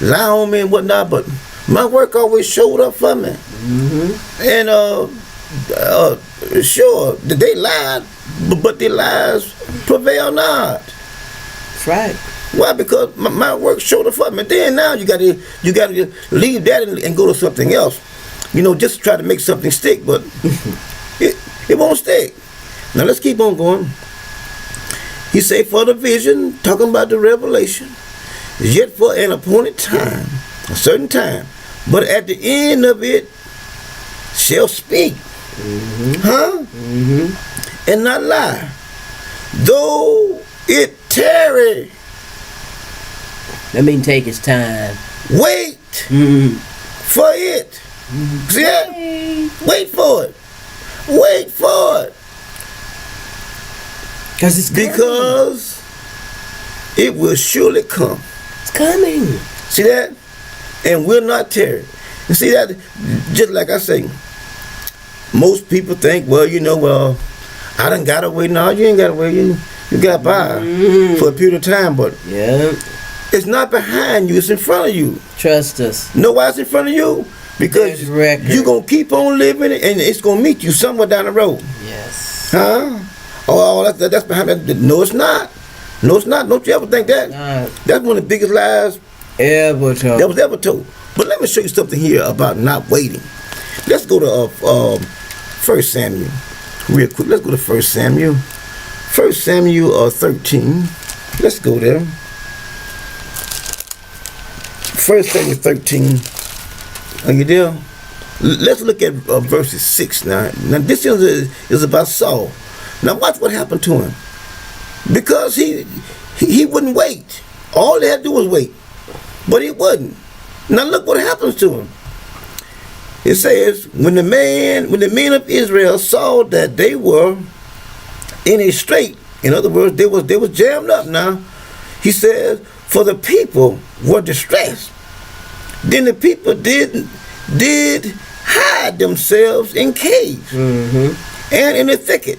lie on me and whatnot, but my work always showed up for me. Mm-hmm. And sure, they lied, but their lies prevail not. That's right. Why? Because my work showed up for me. Then now you gotta leave that and go to something else. You know, just try to make something stick, but it won't stick. Now let's keep on going. He say, for the vision, talking about the revelation, is yet for an appointed time, a certain time, but at the end of it shall speak. Mm-hmm. Mm-hmm. And not lie. Though it tarry. That means take its time. Wait for it. Mm-hmm. See that? Wait for it. Wait for it. Because it will surely come. It's coming. See that? And will not tarry. You see that? Just like I say, most people think, well, I done got away. No, you ain't got away. You got by for a period of time, but it's not behind you. It's in front of you. Trust us. Know why it's in front of you? Because you're going to keep on living and it's going to meet you somewhere down the road. Yes. Huh? Oh, that's behind that. No, it's not. No, it's not. Don't you ever think that? That's one of the biggest lies ever told. That was ever told. But let me show you something here about not waiting. Let's go to 1 Samuel real quick. Let's go to 1 Samuel. 1 Samuel 13. Let's go there. 1 Samuel 13. Are you there? Let's look at verses 6 now. Now this is about Saul. Now watch what happened to him. Because he wouldn't wait. All they had to do was wait. But he wouldn't. Now look what happens to him. It says, when the men of Israel saw that they were in a strait In other words, they was jammed up now. He says, for the people were distressed. Then the people did hide themselves in caves, and in the thicket,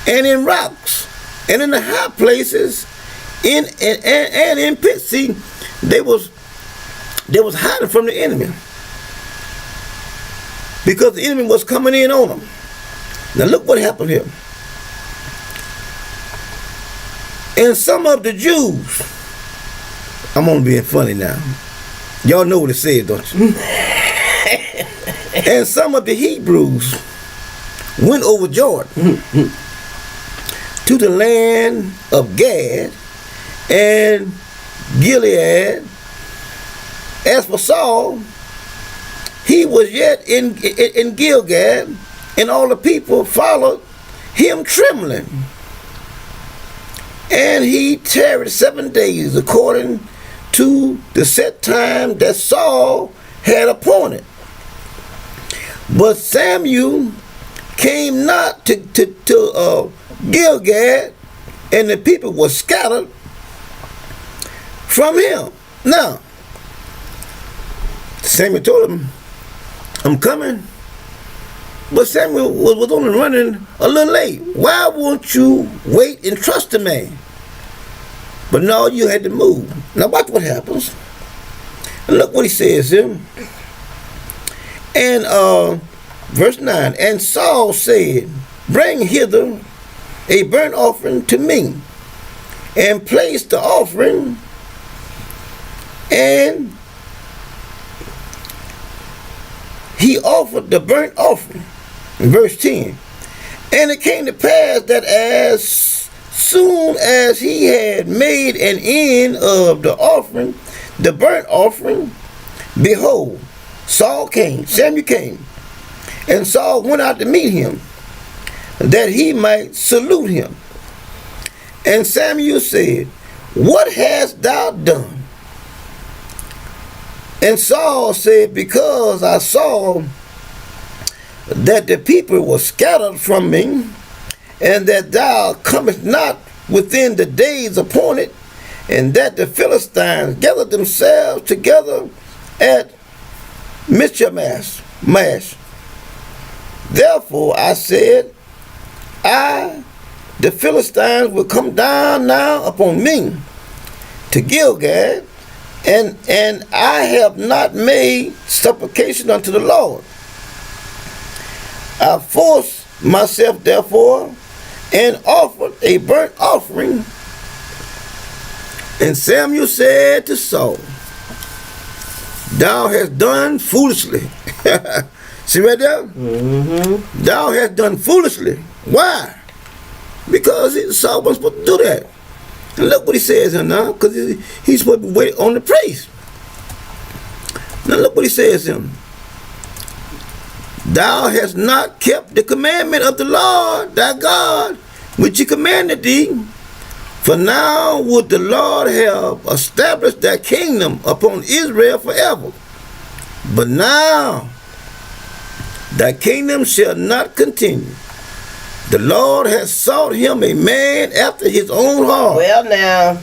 and in rocks, and in the high places, and in pits. See, they was hiding from the enemy, because the enemy was coming in on them. Now look what happened here. And some of the Jews, I'm only being funny now. Y'all know what it says, don't you? And some of the Hebrews went over Jordan to the land of Gad and Gilead. As for Saul, he was yet in Gilgal, and all the people followed him trembling. And he tarried 7 days according to the set time that Saul had appointed. But Samuel came not to Gilgal, and the people were scattered from him. Now, Samuel told him, I'm coming. But Samuel was only running a little late. Why won't you wait and trust the man? But no, you had to move. Now watch what happens. And look what he says here. And verse 9, and Saul said, bring hither a burnt offering to me, and place the offering, and he offered the burnt offering. In verse 10, and it came to pass that as soon as he had made an end of the offering, the burnt offering, behold, Samuel came, and Saul went out to meet him, that he might salute him. And Samuel said, what hast thou done? And Saul said, because I saw that the people were scattered from me, and that thou comest not within the days appointed, and that the Philistines gathered themselves together at Michmash. Therefore I said, the Philistines will come down now upon me to Gilgal, and I have not made supplication unto the Lord. I forced myself, therefore, and offered a burnt offering. And Samuel said to Saul, thou hast done foolishly. See right there? Mm-hmm. Thou hast done foolishly. Why? Because Saul wasn't supposed to do that. And look what he says here now, because he's supposed to wait on the priest. Now look what he says here. Thou hast not kept the commandment of the Lord thy God, which he commanded thee. For now would the Lord have established thy kingdom upon Israel forever. But now thy kingdom shall not continue. The Lord has sought him a man after his own heart. Well now.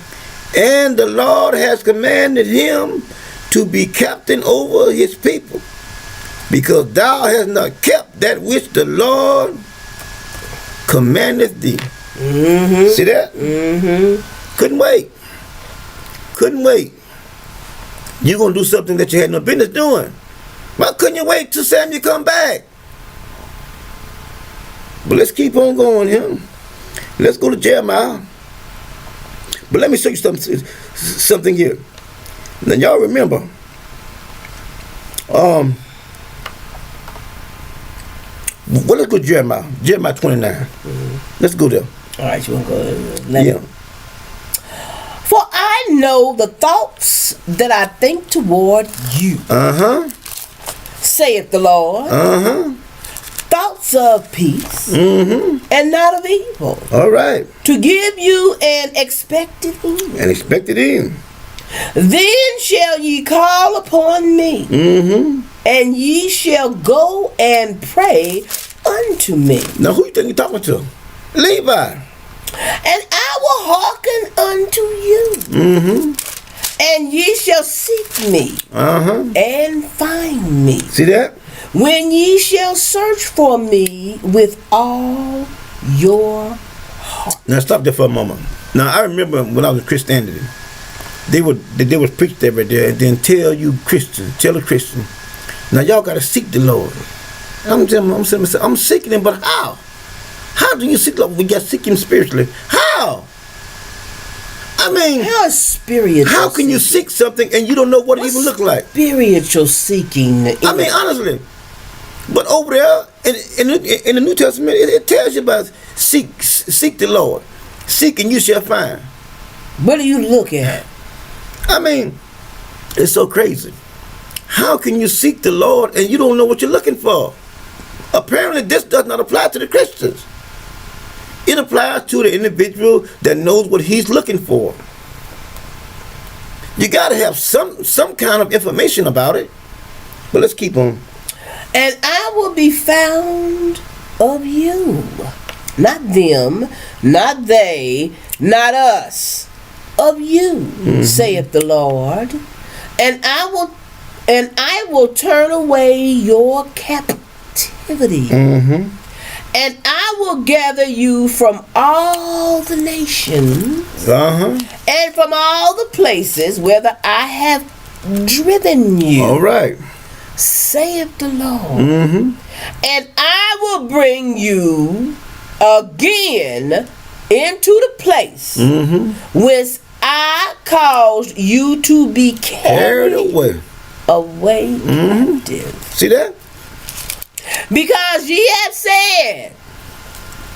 And the Lord has commanded him to be captain over his people, because thou hast not kept that which the Lord commandeth thee. Mm-hmm. See that? Mm-hmm. Couldn't wait. You're going to do something that you had no business doing. Why couldn't you wait till Samuel come back? But let's keep on going here. Let's go to Jeremiah. But let me show you something here. Now y'all remember, well, let's go to Jeremiah 29. Mm-hmm. Let's go there. All right, you want to go there? Yeah. For I know the thoughts that I think toward you. Saith the Lord. Thoughts of peace, and not of evil. All right. To give you an expected end. An expected end. Then shall ye call upon me, and ye shall go and pray unto me. Now who you think you're talking to? Levi. And I will hearken unto you. And ye shall seek me. And find me. See that? When ye shall search for me with all your heart. Now stop there for a moment. Now I remember when I was in Christianity, they was preached every day and then tell a Christian, now y'all gotta seek the Lord. I'm seeking him, but how? How do you seek the Lord? We got to seek him spiritually. How? I mean, how is spiritual? How can you seek something and you don't know what it even looks like? Spiritual seeking. I mean, honestly. But over there in the New Testament, it tells you about seek the Lord. Seek and you shall find. What do you look at? I mean, it's so crazy. How can you seek the Lord and you don't know what you're looking for? Apparently, this does not apply to the Christians. It applies to the individual that knows what he's looking for. You got to have some kind of information about it. But let's keep on. And I will be found of you. Not them, not they, not us. Of you, saith the Lord. And I will turn away your captivity. And I will gather you from all the nations and from all the places whither I have driven you. All right. Saith the Lord. And I will bring you again into the place whence I caused you to be carried away captive. See that? Because ye have said,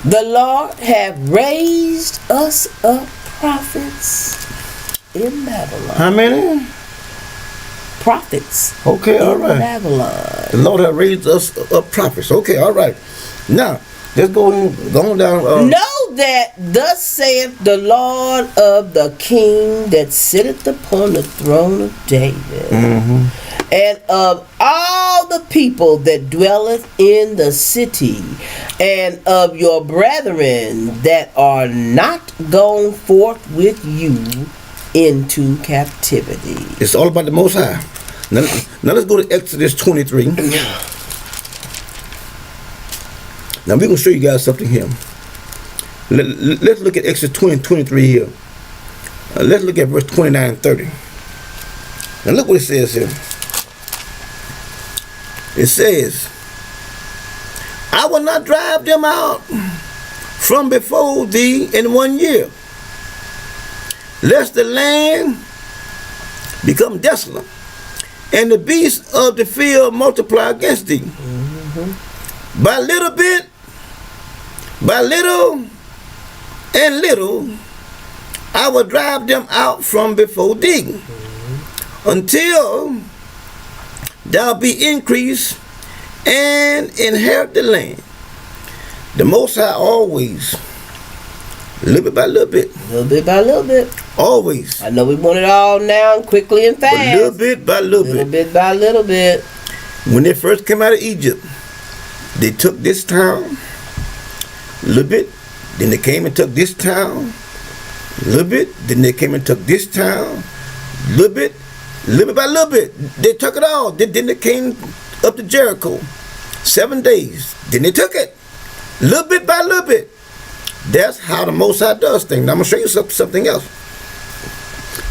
the Lord hath raised us up prophets in Babylon. How many? Prophets. Okay, all right. In Babylon. The Lord hath raised us up prophets. Okay, all right. Now, let's go on down. Know that thus saith the Lord of the King that sitteth upon the throne of David, and of all the people that dwelleth in the city, and of your brethren that are not gone forth with you into captivity. It's all about the Most High. Now let's go to Exodus 23. Now we're going to show you guys something here. Let's look at Exodus 23 here. Let's look at verse 29 and 30. Now look what it says here. It says, I will not drive them out from before thee in 1 year, lest the land become desolate, and the beasts of the field multiply against thee. By little bit, by little and little, I will drive them out from before thee, until thou be increased and inherit the land. The Most High always, little bit by little bit. Little bit by little bit. Always. I know we want it all now, quickly and fast. But little bit by little bit. Little bit by little bit. When they first came out of Egypt, they took this town, a little bit, then they came and took this town, a little bit, then they came and took this town, little bit by little bit. They took it all. Then they came up to Jericho, 7 days. Then they took it, little bit by little bit. That's how the Most High does things. Now I'm going to show you something else.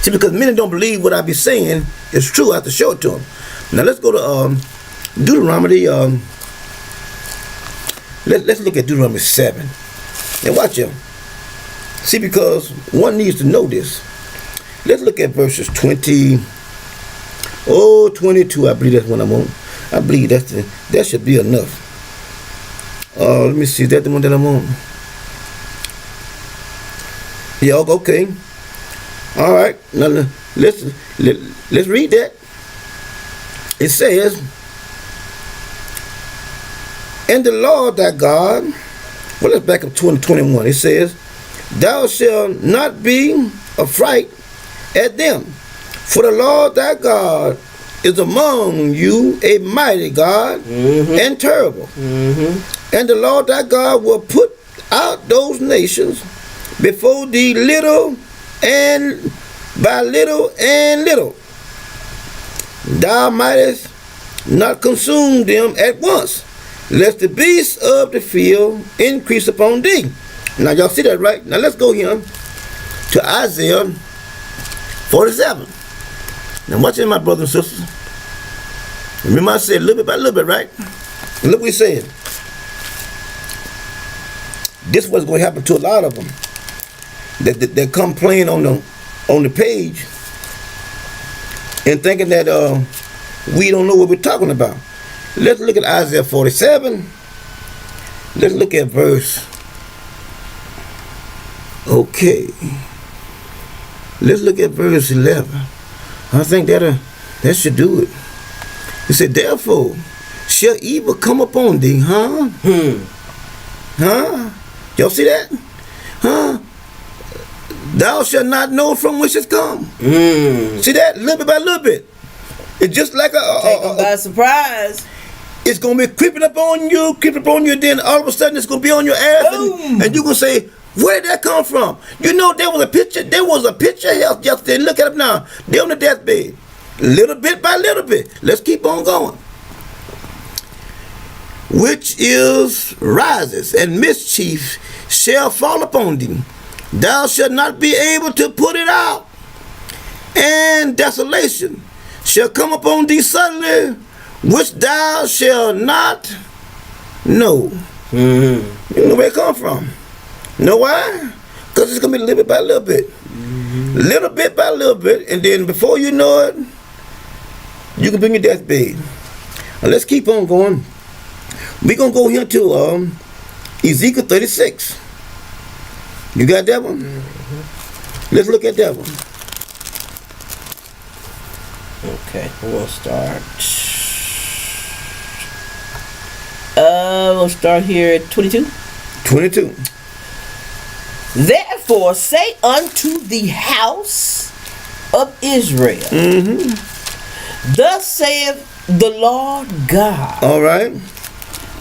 See, because many don't believe what I be saying is true, I have to show it to them. Now let's go to Deuteronomy. Let's look at Deuteronomy 7. And watch them. See, because one needs to know this. Let's look at verses 22. I believe that's what I want. I believe that should be enough. Let me see. Is that the one that I want? Yeah, okay. All right. Now let's read that. It says, and the Lord thy God, well, let's back up to 21. It says, thou shalt not be affright at them, for the Lord thy God is among you a mighty God and terrible. And the Lord thy God will put out those nations before thee little and by little and little. Thou mightest not consume them at once, lest the beasts of the field increase upon thee. Now y'all see that, right? Now let's go here to Isaiah 47. Now watch it, my brothers and sisters. Remember I said little bit by little bit, right? And look what he said. This is what's going to happen to a lot of them that come playing on the page and thinking that we don't know what we're talking about. Let's look at Isaiah 47. Let's look at verse. Okay. Let's look at verse 11. I think that should do it. It said, therefore shall evil come upon thee, huh? Huh? Y'all see that? Huh? Thou shalt not know from whence it come. See that? Little bit by little bit. It's just like by surprise. It's going to be creeping up on you, then all of a sudden it's going to be on your ass, and you're going to say, where did that come from? You know, there was a picture health yesterday. Look at them now. They're on the deathbed. Little bit by little bit. Let's keep on going. Which is rises, and mischief shall fall upon thee. Thou shalt not be able to put it out. And desolation shall come upon thee suddenly, which thou shalt not know. You know where it come from. You know why? Because it's going to be little bit by little bit. Little bit by little bit, and then before you know it, you can bring your deathbed. Now let's keep on going. We're going to go here to Ezekiel 36. You got that one? Let's look at that one. Okay, we'll start. We'll start here at 22. 22. Therefore say unto the house of Israel, thus saith the Lord God. All right.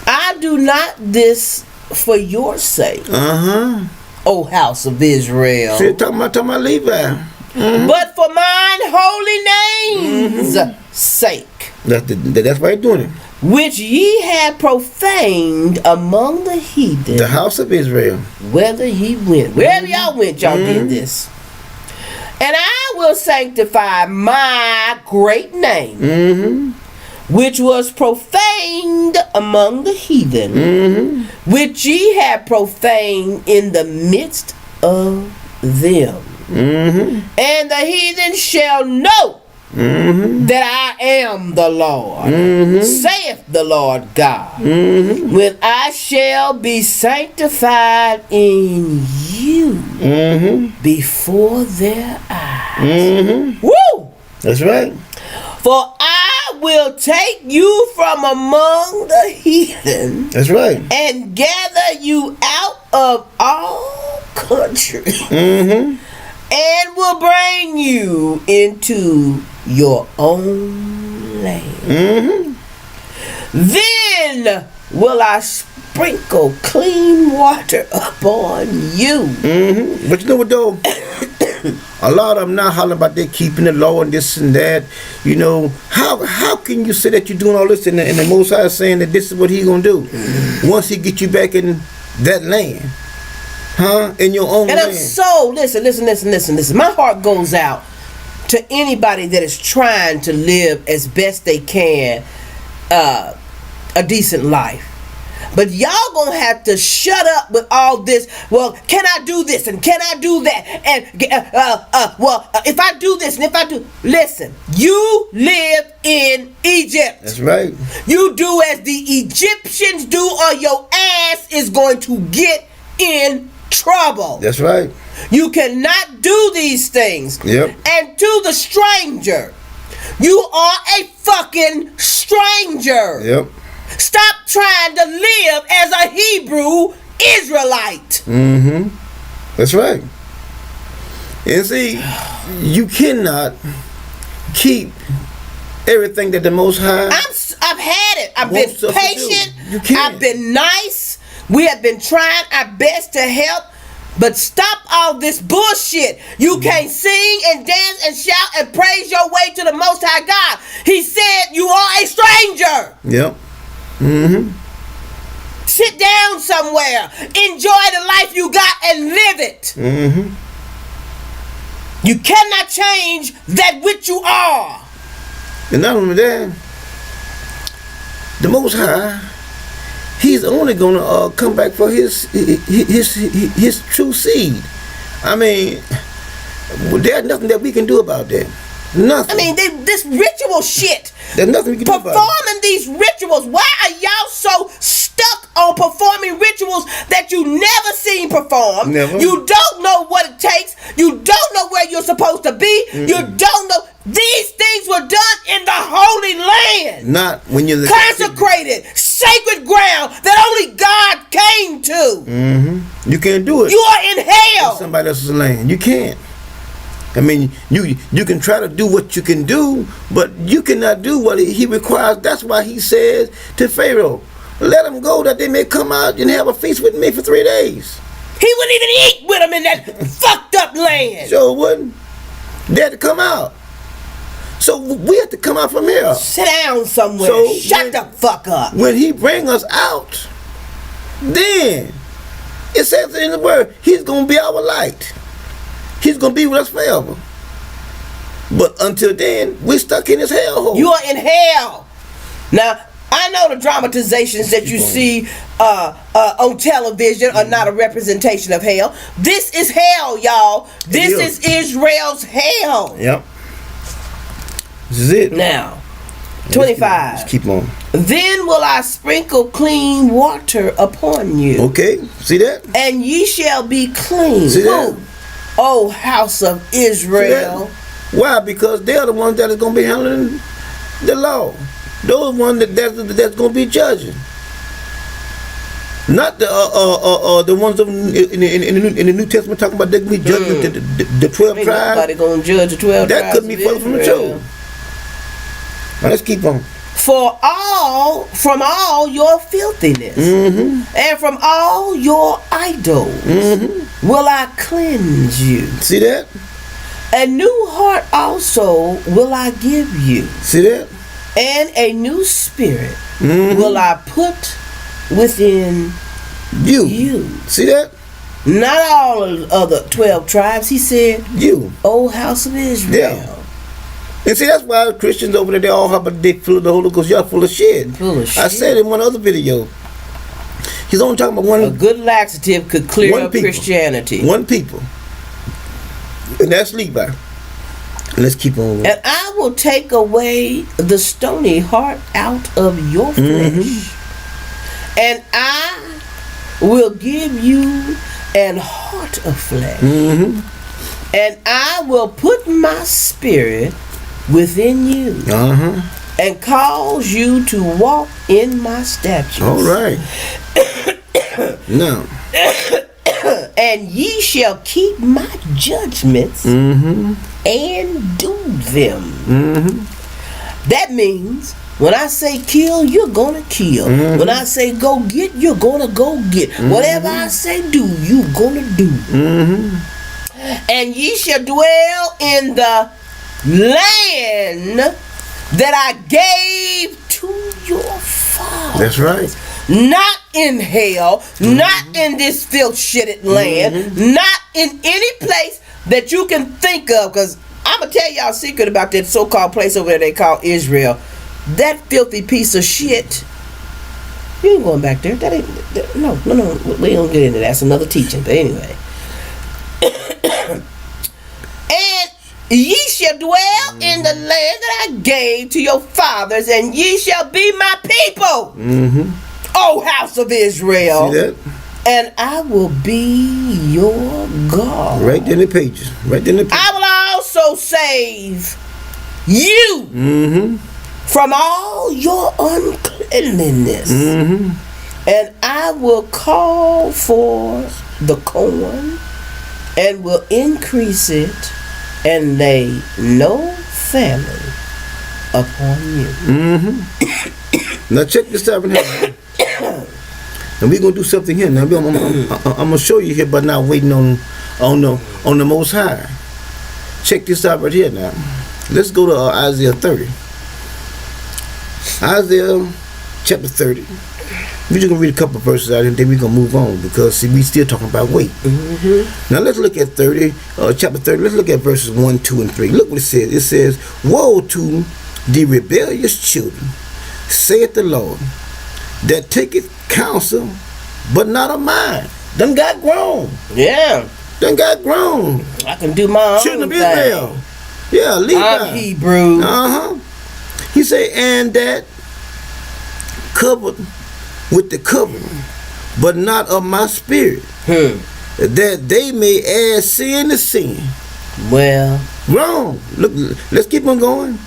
I do not this for your sake, O house of Israel, See, talking about Levi. but for mine holy name's sake, That's why he's doing it. which ye have profaned among the heathen. The house of Israel. Whether he went, wherever y'all went, y'all did this. And I will sanctify my great name, which was profaned among the heathen, which ye have profaned in the midst of them. And the heathen shall know that I am the Lord, saith the Lord God, when I shall be sanctified in you before their eyes. Woo! That's right. For I will take you from among the heathen. That's right. And gather you out of all countries. And will bring you into your own land. Then will I sprinkle clean water upon you. But you know what though? A lot of them now hollering about they keeping the law and this and that. You know, how can you say that you're doing all this and the Most High is saying that this is what He's gonna do once He get you back in that land? In your own and land. I'm so listen. My heart goes out to anybody that is trying to live as best they can a decent life. But y'all gonna have to shut up with all this. Well, can I do this and can I do that? And if I do this and if I do, listen. You live in Egypt. That's right. You do as the Egyptians do, or your ass is going to get in trouble. That's right. You cannot do these things. Yep. And to the stranger, you are a fucking stranger. Yep. Stop trying to live as a Hebrew Israelite. That's right. And see, you cannot keep everything that the Most High. I've had it. I've wants been us to patient. do. You can't. I've been nice. We have been trying our best to help. But stop all this bullshit. You can't sing and dance and shout and praise your way to the Most High God. He said you are a stranger. Yep. Mm-hmm. Sit down somewhere. Enjoy the life you got and live it. Mm-hmm. You cannot change that which you are. And not only that, the Most High, He's only gonna come back for his true seed. I mean, there's nothing that we can do about that. Nothing. I mean, this ritual shit. There's nothing we can do about it. Performing these rituals. Why are y'all so stuck on performing rituals that you never seen performed? Never. You don't know what it takes. You don't know where you're supposed to be. Mm-mm. You don't know. These things were done in the Holy Land. Not when you're consecrated, sacred ground that only God came to. Mm-hmm. You can't do it. You are in hell. In somebody else's land. You can't. I mean, you can try to do what you can do, but you cannot do what he requires. That's why he says to Pharaoh, let them go that they may come out and have a feast with me for 3 days. He wouldn't even eat with them in that fucked up land. Sure wouldn't. They had to come out. So we have to come out from here. Sit down somewhere. So shut the fuck up. When he bring us out, then it says in the word, he's going to be our light. He's going to be with us forever. But until then, we're stuck in this hellhole. You are in hell. Now, I know the dramatizations that you see on television are not a representation of hell. This is hell, y'all. This is Israel's hell. Yep. This is it. Now, 25. Let's keep on. Then will I sprinkle clean water upon you. Okay, see that? And ye shall be clean. See that? O house of Israel. Why? Because they are the ones that is going to be handling the law. Those ones that's going to be judging. Not the ones in the New Testament talking about they're going to be judging the 12 tribes. Nobody going to judge the 12 tribes. That couldn't be further from the truth. Now let's keep on. From all your filthiness, mm-hmm. and from all your idols, mm-hmm. will I cleanse you. See that? A new heart also will I give you. See that? And a new spirit mm-hmm. will I put within you. See that? Not all of the other 12 tribes. He said, you. O house of Israel. Yeah. And see, that's why Christians over there, they all have a dick full of the Holy Ghost. Y'all full of shit. Full of shit. I said in one other video, he's only talking about one. A good laxative could clear up people. Christianity. One people. And that's Levi. Let's keep on. And I will take away the stony heart out of your flesh. Mm-hmm. And I will give you an heart of flesh. Mm-hmm. And I will put my spirit within you. And cause you to walk in my statutes. All right. Now. And ye shall keep my judgments mm-hmm. and do them. Mm-hmm. That means when I say kill, you're gonna kill. Mm-hmm. When I say go get, you're gonna go get. Mm-hmm. Whatever I say do, you're gonna do. Mm-hmm. And ye shall dwell in the land that I gave to your fathers. That's right. Not in hell, mm-hmm. not in this filth-shitted land, mm-hmm. not in any place that you can think of. Because I'm going to tell y'all a secret about that so-called place over there they call Israel. That filthy piece of shit. You ain't going back there. No. We don't get into that. That's another teaching. But anyway. And ye shall dwell in the land that I gave to your fathers, and ye shall be my people. Mm-hmm. O house of Israel. See that? And I will be your God. Right there in the pages. I will also save you mm-hmm. from all your uncleanliness. Mm-hmm. And I will call for the corn and will increase it and lay no famine upon you. Mm-hmm. Now check this out in here. And we're gonna do something here. Now I'm gonna show you here, but not waiting on the Most High. Check this out right here now. Let's go to Isaiah 30. Isaiah chapter 30. We're just gonna read a couple of verses out, and then we're gonna move on because see, we still talking about weight. Now let's look at chapter 30. Let's look at verses 1, 2, and 3. Look what it says. It says, "Woe to the rebellious children, saith the Lord, that taketh counsel, but not of mine." Done got grown. Yeah. Done got grown. I can do my own Children of thing. Israel. Yeah, Levi. I'm Hebrew. He say, "And that covered with the covering, but not of my spirit, that they may add sin to sin." Well, Wrong. Look, let's keep on going.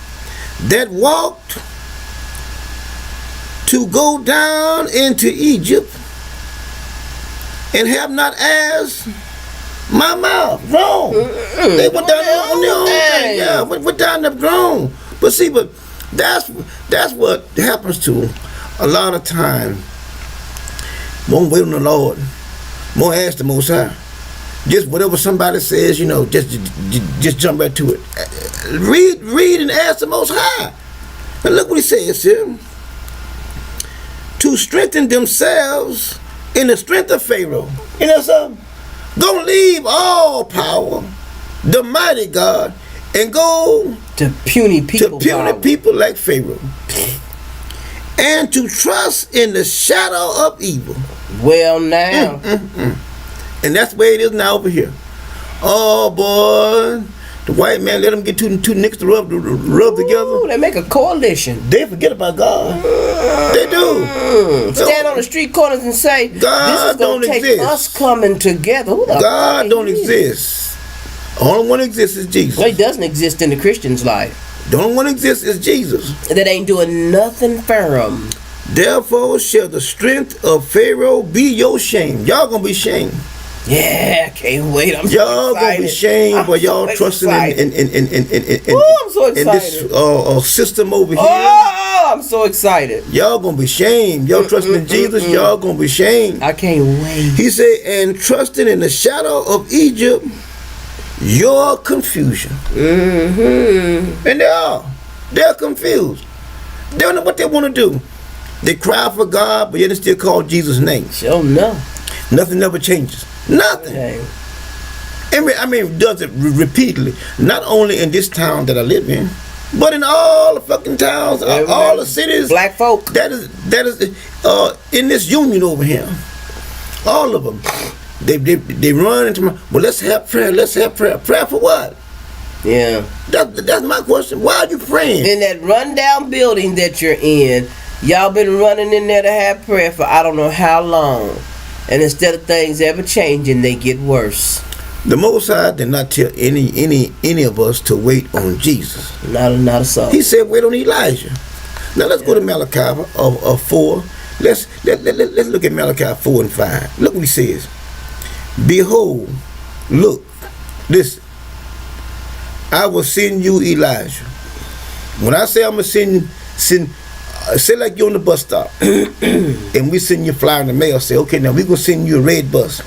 "That walked to go down into Egypt, and have not asked my mouth." Wrong. They went down on their own thing. Yeah, went down the grown. But see, that's what happens to a lot of time. Won't wait on the Lord. Won't ask the Most High. Just whatever somebody says, just jump right to it. Read and ask the Most High. And look what he says here. "To strengthen themselves in the strength of Pharaoh." You know something? Gonna leave all power, the mighty God, and go to puny people. People like Pharaoh. "And to trust in the shadow of evil." Well, now. And that's where it is now over here. Oh boy, the white man let them get two niggas to rub together. They make a coalition. They forget about God. They do. Stand on the street corners and say, God "This is don't gonna take exist. us coming together." God don't exist. The only one that exists is Jesus. Well, he doesn't exist in the Christian's life. The only one that exists is Jesus. That ain't doing nothing for him. "Therefore shall the strength of Pharaoh be your shame." Y'all gonna be shamed. Yeah, I can't wait. I'm so Y'all excited. gonna be shamed by y'all so trusting excited. in I'm so in this excited. system over here. Oh, I'm so excited. Y'all gonna be shamed. Y'all trusting in Jesus. Y'all gonna be shamed. I can't wait. He said, "And trusting in the shadow of Egypt, your confusion." And they're confused. They don't know what they want to do. They cry for God, but yet they still call Jesus' name. Sure no. Nothing ever changes. Nothing. Okay. I mean, does it repeatedly. Not only in this town that I live in, but in all the fucking towns, all the cities. Black folk. That is in this union over here. All of them. They run into my. Well, let's have prayer. Let's have prayer. Prayer for what? Yeah. That's my question. Why are you praying? In that rundown building that you're in, y'all been running in there to have prayer for I don't know how long. And instead of things ever changing, they get worse. The Most High did not tell any of us to wait on Jesus. Not a soul. He said wait on Elijah. Now let's go to Malachi 4. Let's look at Malachi 4 and 5. Look what he says. "Behold, look, listen. I will send you Elijah." When I say I'm gonna send, say like you're on the bus stop, and we send you a flyer in the mail. Say, okay, now we're gonna send you a red bus.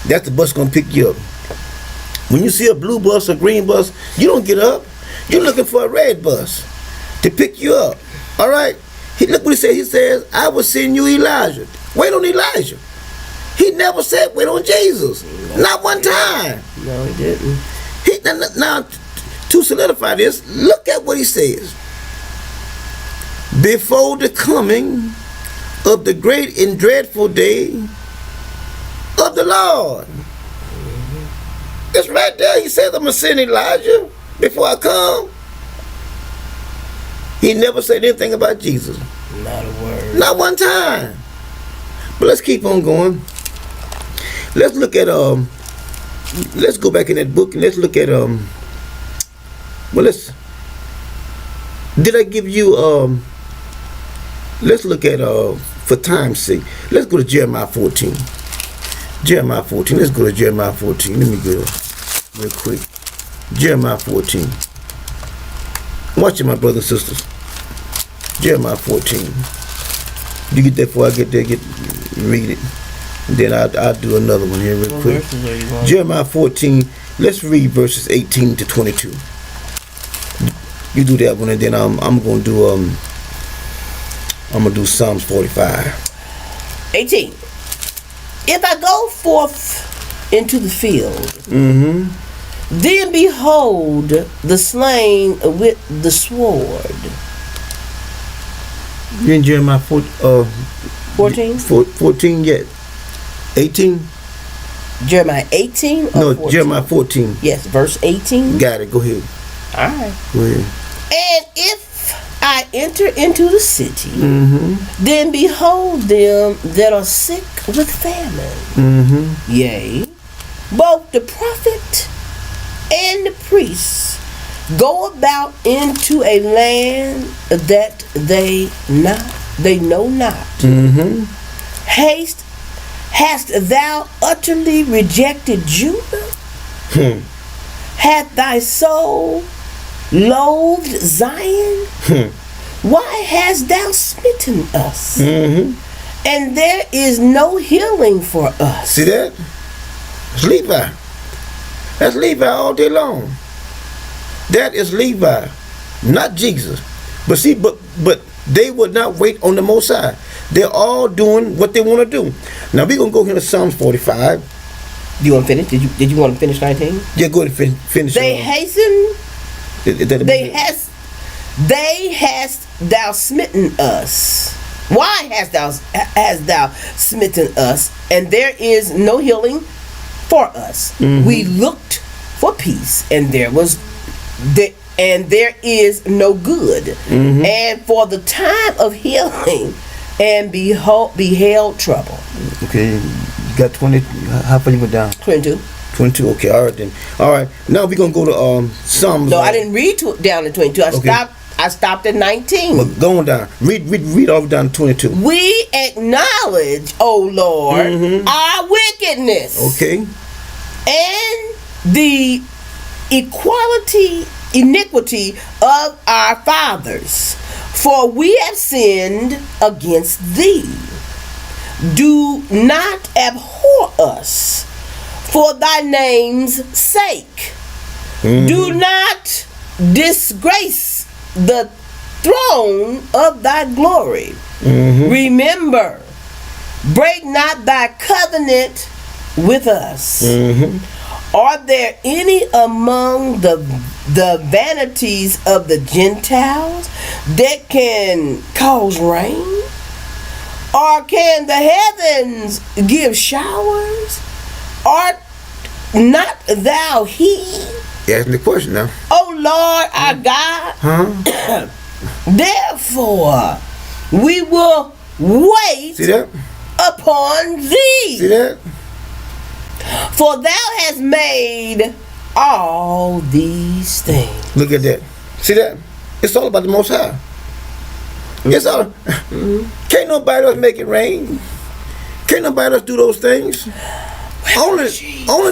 That's the bus gonna pick you up. When you see a blue bus or green bus, you don't get up. You're looking for a red bus to pick you up. All right. Look what he said. He says, "I will send you Elijah." Wait on Elijah. He never said wait on Jesus. Not one time. No, he didn't. Now, to solidify this, look at what he says. "Before the coming of the great and dreadful day of the Lord." It's right there. He says, "I'm going to send Elijah before I come." He never said anything about Jesus. Not a word. Not one time. But let's keep on going. Let's look at let's go back in that book and let's look at did I give you let's look at for time's sake, let's go to Jeremiah 14. Jeremiah 14. Let's go to Jeremiah 14. Let me go real quick. Jeremiah 14. Watch it, my brothers and sisters. Jeremiah 14. You get that before I get there? read it. And then I'll do another one here real What quick. verses are you going? Jeremiah 14. Let's read verses 18 to 22. You do that one, and then I'm gonna do Psalms 45. 18. If I go forth into the field, then behold the slain with the sword. You in Jeremiah 14 yet? 18? Jeremiah 18 or No, 14? Jeremiah 14. Yes, verse 18. Got it. Go ahead. Alright. Go ahead. And if I enter into the city, then behold them that are sick with famine. Yea, both the prophet and the priest go about into a land that they know not. Hast thou utterly rejected Judah? Hath thy soul loathed Zion? Why hast thou smitten us? And there is no healing for us. See that? It's Levi. That's Levi all day long. That is Levi, not Jesus. But see, but they would not wait on the Most High. They're all doing what they want to do. Now we're gonna go here to Psalms 45. Do you want to finish? Did you want to finish 19? Yeah, go ahead and finish. They hasten. They hast thou smitten us. Why hast thou smitten us? And there is no healing for us. We looked for peace, and there is no good. And for the time of healing, and beheld trouble. Okay, you got 20. How far you went down? 22. 22. Okay, all right then. All right, now we're gonna go to Psalms. No, I didn't read down to 22. I stopped at 19. But going down, read all down to 22. We acknowledge, O Lord, our wickedness. Okay. And the iniquity of our fathers, for we have sinned against thee. Do not abhor us for thy name's sake. Do not disgrace the throne of thy glory. Remember, break not thy covenant with us. Are there any among the vanities of the Gentiles that can cause rain? Or can the heavens give showers? Art not thou he? You asking the question now. O Lord our God. Therefore we will wait See that? upon thee. See that? For thou hast made all these things. Look at that. See that? It's all about the Most High. It's all. Can't nobody else make it rain. Can't nobody else do those things. Only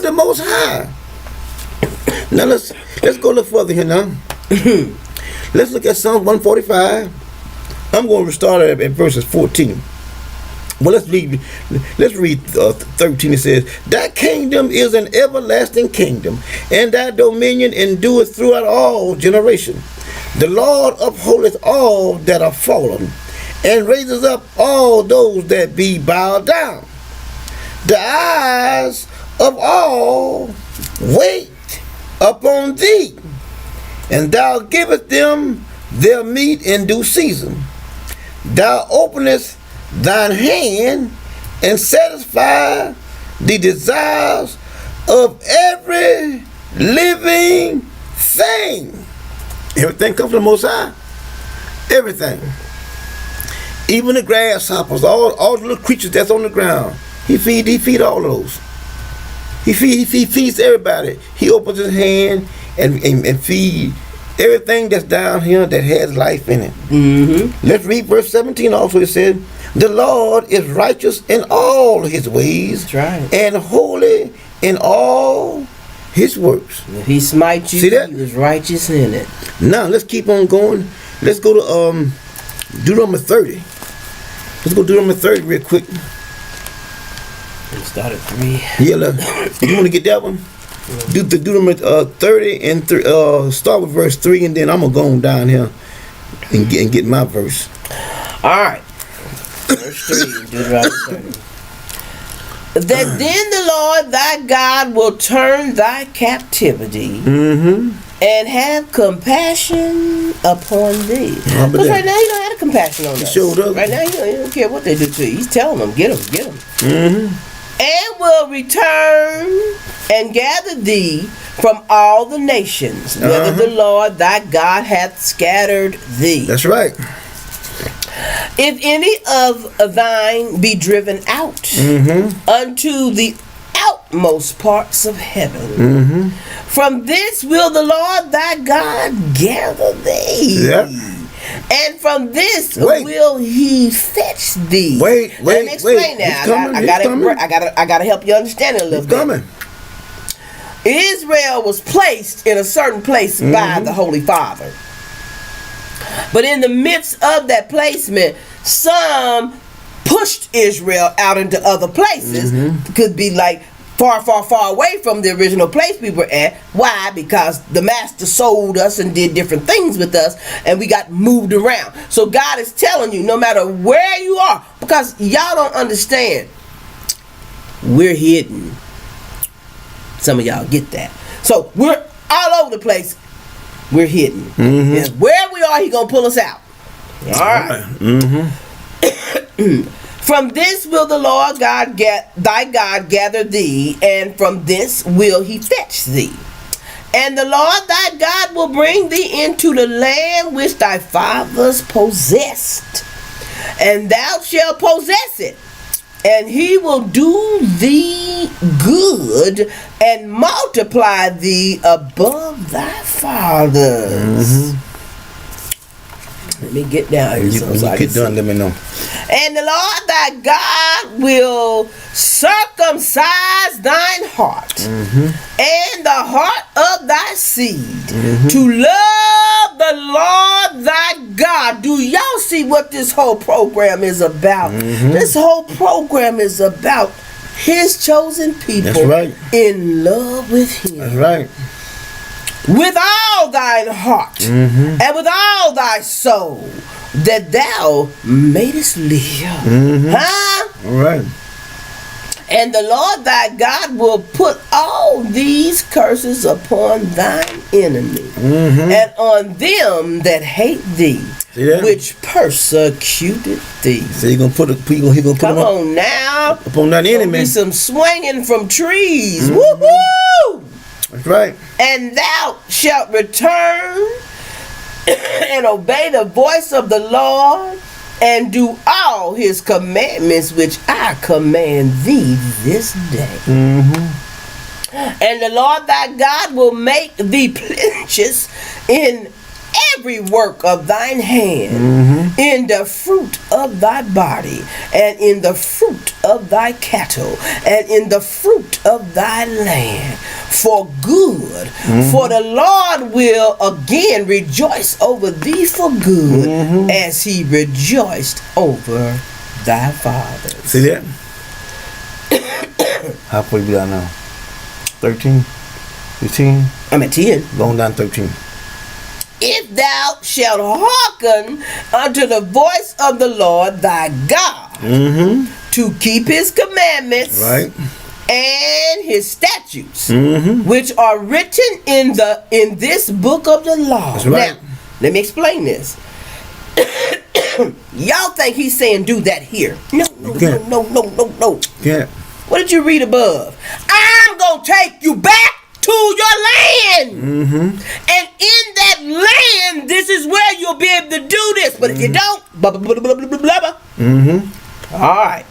the Most High. Now let's go a little further here now. Let's look at Psalm 145. I'm going to start at verses 14. Well, let's read 13. It says, thy kingdom is an everlasting kingdom, and thy dominion endureth throughout all generations. The Lord upholdeth all that are fallen, and raises up all those that be bowed down. The eyes of all wait upon thee, and thou givest them their meat in due season. Thou openest thine hand and satisfy the desires of every living thing. Everything comes from the Most High. Everything. Even the grasshoppers, all the little creatures that's on the ground. He feed all those. He feeds everybody. He opens his hand and feed everything that's down here that has life in it. Let's read verse 17 also. It said, the Lord is righteous in all his ways. That's right. And holy in all his works. If he smite you, See that? he was righteous in it. Now let's keep on going. Let's go to Deuteronomy 30. Let's go to Deuteronomy 30 real quick. Start at 3. Yeah, look. You want to get that one? Do them at 30 and start with verse 3, and then I'm gonna go on down here and get my verse. All right. Verse 3, Deuteronomy 30. That then the Lord thy God will turn thy captivity and have compassion upon thee. Because right now he don't have compassion on us. Sure does. Right now he don't care what they do to you. He's telling them, get them. And will return and gather thee from all the nations, whether the Lord thy God hath scattered thee. That's right. If any of thine be driven out unto the outmost parts of heaven, from this will the Lord thy God gather thee. Yeah. And from this will he fetch thee. Let me explain now. I gotta help you understand it a little bit. Israel was placed in a certain place by the Holy Father. But in the midst of that placement, some pushed Israel out into other places. Could be like far away from the original place we were at. Why? Because the master sold us and did different things with us, and we got moved around. So God is telling you, no matter where you are, because y'all don't understand, we're hidden. Some of y'all get that. So we're all over the place. We're hidden. And where we are, he gonna pull us out. All right. From this will the Lord God thy God gather thee, and from this will he fetch thee. And the Lord thy God will bring thee into the land which thy fathers possessed, and thou shalt possess it. And he will do thee good and multiply thee above thy fathers. Let me get down here. When you get done, let me know. And the Lord thy God will circumcise thine heart and the heart of thy seed to love the Lord thy God. Do y'all see what this whole program is about? This whole program is about his chosen people. That's right. In love with him. That's right. With all thine heart and with all thy soul, that thou mayest live. All right. And the Lord thy God will put all these curses upon thine enemy and on them that hate thee, which persecuted thee. So he gonna put Come on now. Upon that enemy. Be some swinging from trees. Woo-hoo! That's right. And thou shalt return and obey the voice of the Lord and do all his commandments which I command thee this day. And the Lord thy God will make thee plenteous in every work of thine hand, in the fruit of thy body, and in the fruit of thy cattle, and in the fruit of thy land, for good. For the Lord will again rejoice over thee for good, as he rejoiced over thy fathers. See that? How far you got now? 13? 15? I'm at 10. Going down 13. If thou shalt hearken unto the voice of the Lord thy God, to keep his commandments, right, and his statutes, which are written in this book of the law. That's right. Now, let me explain this. Y'all think he's saying do that here? No. Yeah. What did you read above? I'm gonna take you back to your land, and in that land, this is where you'll be able to do this. But if you don't, blah blah blah blah blah blah blah. All right.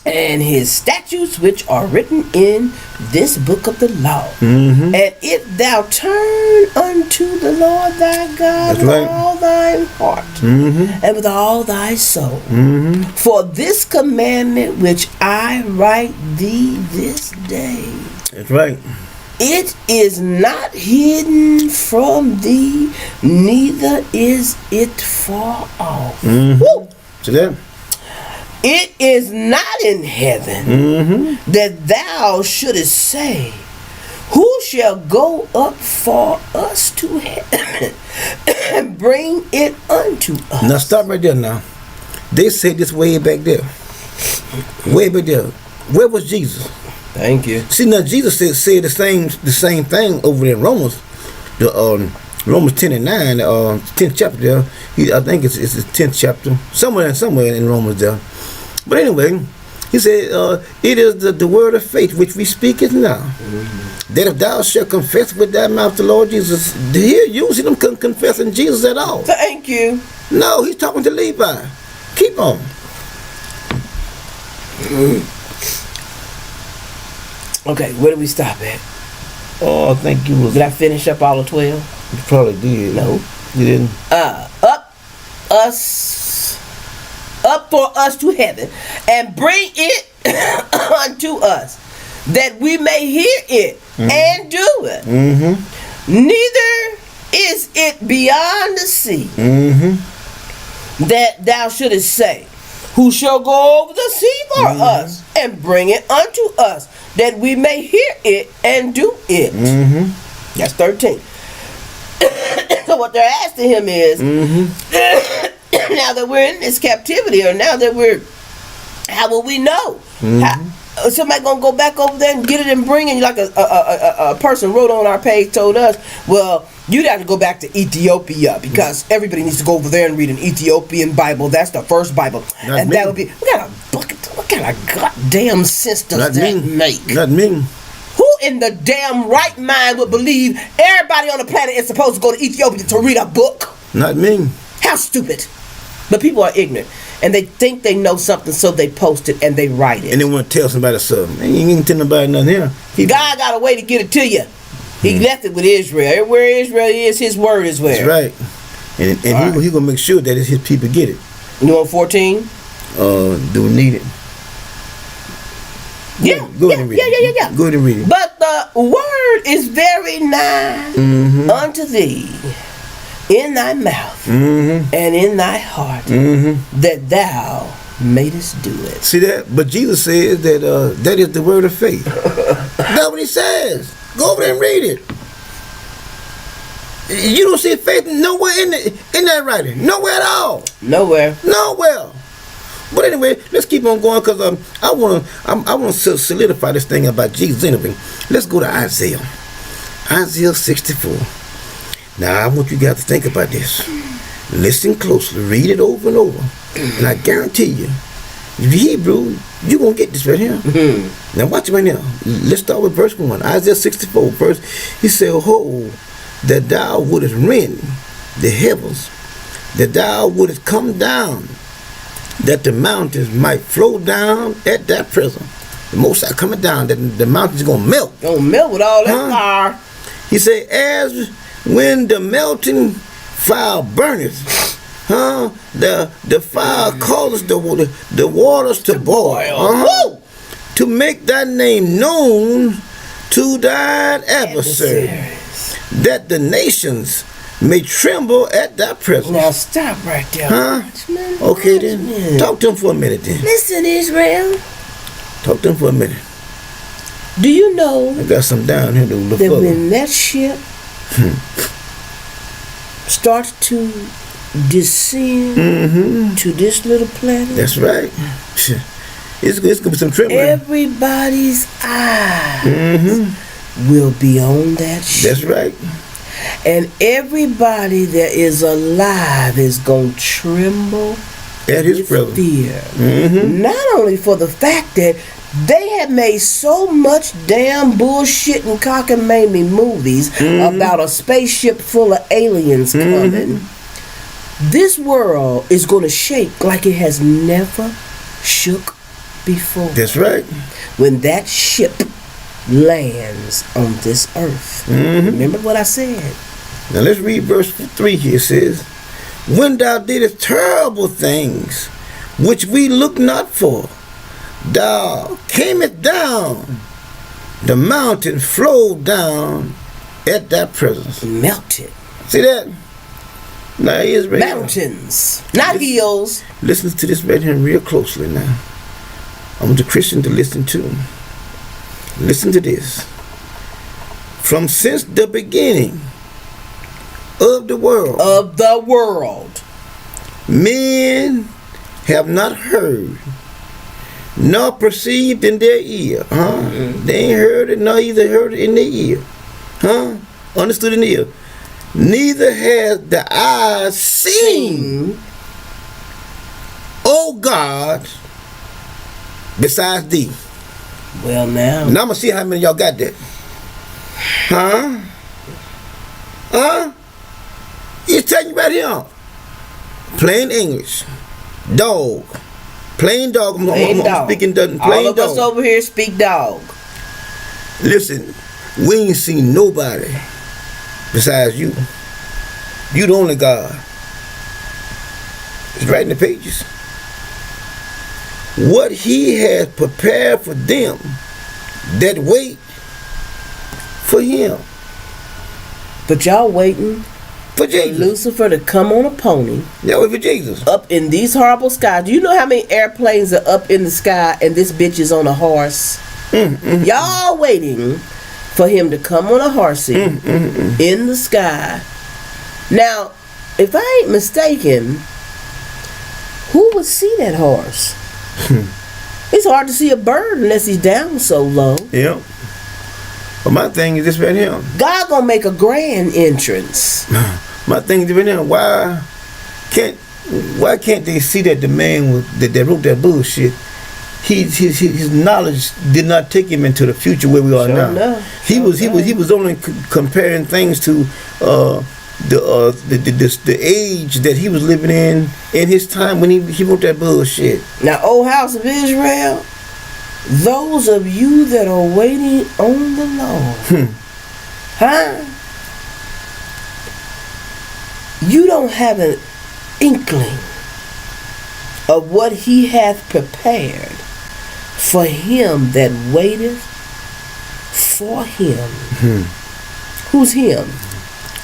And his statutes which are written in this book of the law. And if thou turn unto the Lord thy God with all thine heart and with all thy soul, for this commandment which I write thee this day. That's right. It is not hidden from thee, neither is it far off. See that? It is not in heaven that thou shouldest say, who shall go up for us to heaven and bring it unto us? Now stop right there now. They said this way back there. Way back there. Where was Jesus? Thank you. See, now Jesus said the same thing over in Romans. The Romans 10 and 9, 10th chapter there. I think it's the 10th chapter. Somewhere in Romans there. But anyway, he said, it is the word of faith which we speak it now. That if thou shalt confess with thy mouth the Lord Jesus, here you see them confessing Jesus at all. Thank you. No, he's talking to Levi. Keep on. Okay, where did we stop at? Oh, I think you was. Did I finish up all of 12? You probably did. No. You didn't? Up for us to heaven, and bring it unto us, that we may hear it and do it. Neither is it beyond the sea, that thou shouldest say, who shall go over the sea for us, and bring it unto us, that we may hear it and do it. That's 13. So what they're asking him is, now that we're in this captivity, or now that how will we know? Somebody gonna go back over there and get it and bring it? Like a person wrote on our page, told us, well, you'd have to go back to Ethiopia, because everybody needs to go over there and read an Ethiopian Bible. That's the first Bible. And that would be, what kind of goddamn sense does that make? Not me. Who in the damn right mind would believe everybody on the planet is supposed to go to Ethiopia to read a book? Not me. How stupid. But people are ignorant, and they think they know something, so they post it and they write it. And they want to tell somebody something. You ain't tell nobody nothing here. God got a way to get it to you. He left it with Israel. Everywhere Israel is, his word is where. That's right. And he going to make sure that his people get it. You want 14? Do we need it? Yeah. Go ahead and read it. Yeah. Go ahead and read it. But the word is very nigh unto thee, in thy mouth and in thy heart, that thou mayest do it. See that? But Jesus says that that is the word of faith. That's what he says. Go over there and read it. You don't see faith nowhere in that writing. Nowhere at all. Nowhere. But anyway, let's keep on going, because I want to solidify this thing about Jesus anyway. Let's go to Isaiah 64. Now I want you guys to think about this. Listen closely, read it over and over, and I guarantee you, if you're Hebrew, you're gonna get this right here. Now watch it right now. Let's start with verse 1. Isaiah 64 verse. He said, "Oh, that thou wouldest rend the heavens, that thou wouldest come down, that the mountains might flow down at that present." The Most High coming down, that the mountains gonna melt. Gonna melt with all that fire. He said, as when the melting fire burneth, the fire causes the waters to boil, to make thy name known to thine adversaries, that the nations may tremble at thy presence. Now stop right there. Okay then. Talk to him for a minute then. Listen, Israel. Talk to him for a minute. Do you know I got some down here to look that for. when that ship starts to descend to this little planet, that's right. It's gonna be some trembling. everybody's eyes will be on that ship. That's right. And everybody that is alive is going to tremble At his with presence. fear. Not only for the fact that they had made so much damn bullshit and cockamamie movies about a spaceship full of aliens coming. This world is going to shake like it has never shook before. That's right. When that ship lands on this earth. Remember what I said. Now let's read verse 3 here. It says, when thou didst terrible things which we look not for, thou camest down, the mountain flowed down at thy presence. Melted. See that? Now Israel. Mountains, not hills. Listen to this right here real closely now. I want the Christian to listen to. Listen to this. From since the beginning of the world, men have not heard, nor perceived in their ear. They ain't heard it, nor either heard it in their ear. Understood in the ear. Neither has the eyes seen, O God, besides thee. Well, now I'm gonna see how many of y'all got that. It's telling you right here. Plain English. Dog. Plain dog. I'm speaking plain dog. All of us over here speak dog. Listen, we ain't seen nobody besides you. You the only God. It's right in the pages. What he has prepared for them that wait for him. But y'all waiting for Jesus. Lucifer to come on a pony. Yeah, wait for Jesus. Up in these horrible skies. Do you know how many airplanes are up in the sky and this bitch is on a horse? Y'all waiting for him to come on a horsey in the sky. Now, if I ain't mistaken, who would see that horse? It's hard to see a bird unless he's down so low. Yeah. But my thing is this right here. God gonna make a grand entrance. My thing is right here. Why can't they see that the man that wrote that bullshit? His knowledge did not take him into the future where we are now. He was only comparing things to the age that he was living in his time when he wrote that bullshit. Now, O house of Israel, those of you that are waiting on the Lord, you don't have an inkling of what he hath prepared for him that waiteth for him. Who's him?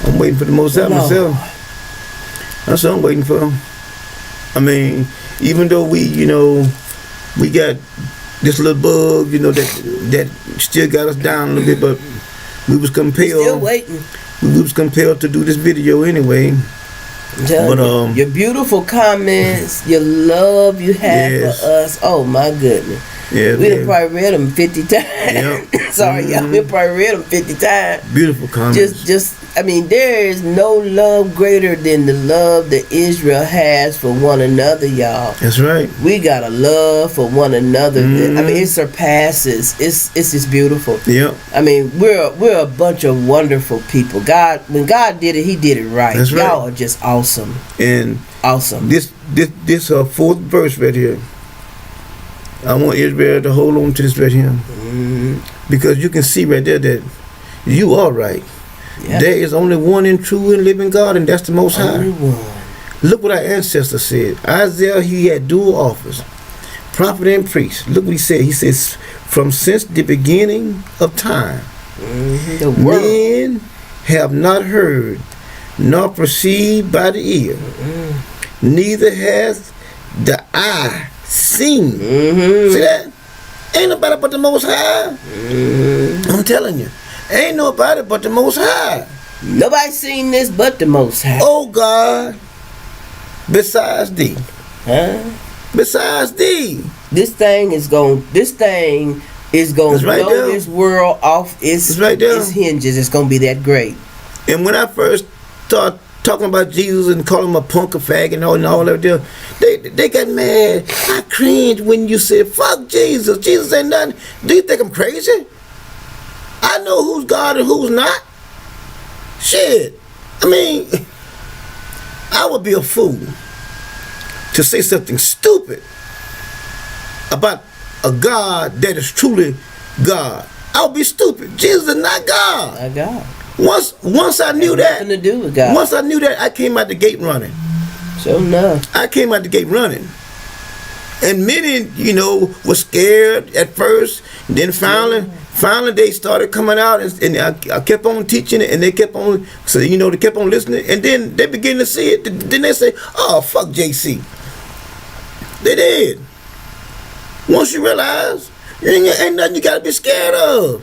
I'm waiting for the Most High myself. That's what I'm waiting for. I mean, even though we got this little bug, that still got us down a little bit, but we was compelled. Still waiting. We was compelled to do this video anyway. But your beautiful comments, your love you have for us. Oh my goodness. Yeah, we done probably read them 50 times. Yep. Sorry, y'all. We probably read them 50 times. Beautiful comments. There is no love greater than the love that Israel has for one another, y'all. That's right. We got a love for one another. It surpasses. It's just beautiful. Yep. We're a bunch of wonderful people. When God did it, He did it right. That's right. Y'all are just awesome. And awesome. This fourth verse right here. I want Israel to hold on to this right here. Because you can see right there that you are right. Yep. There is only one and true and living God, and that's the Most High. Only one. Look what our ancestors said. Isaiah, he had dual office, prophet and priest. Look what he said. He says, from since the beginning of time, men have not heard, nor perceived by the ear, neither has the eye seen. See that? Ain't nobody but the Most High. I'm telling you. Ain't nobody but the Most High. Nobody seen this but the Most High. Oh God, besides thee. Besides thee. This thing is going to blow this world off its hinges. It's going to be that great. And when I first started talking about Jesus and calling him a punk, a fag, and all that there, they got mad. I cringed when you said, fuck Jesus. Jesus ain't nothing. Do you think I'm crazy? I know who's God and who's not. Shit. I would be a fool to say something stupid about a God that is truly God. I would be stupid. Jesus is not God. Not God. Once I knew that, nothing to do with God. Once I knew that, I came out the gate running. Sure enough. I came out the gate running. And many, were scared at first. Then finally Finally, they started coming out, and I kept on teaching it, and they kept on, so they kept on listening, and then they begin to see it. Then they say, "Oh, fuck JC." They did. Once you realize, ain't nothing you gotta be scared of.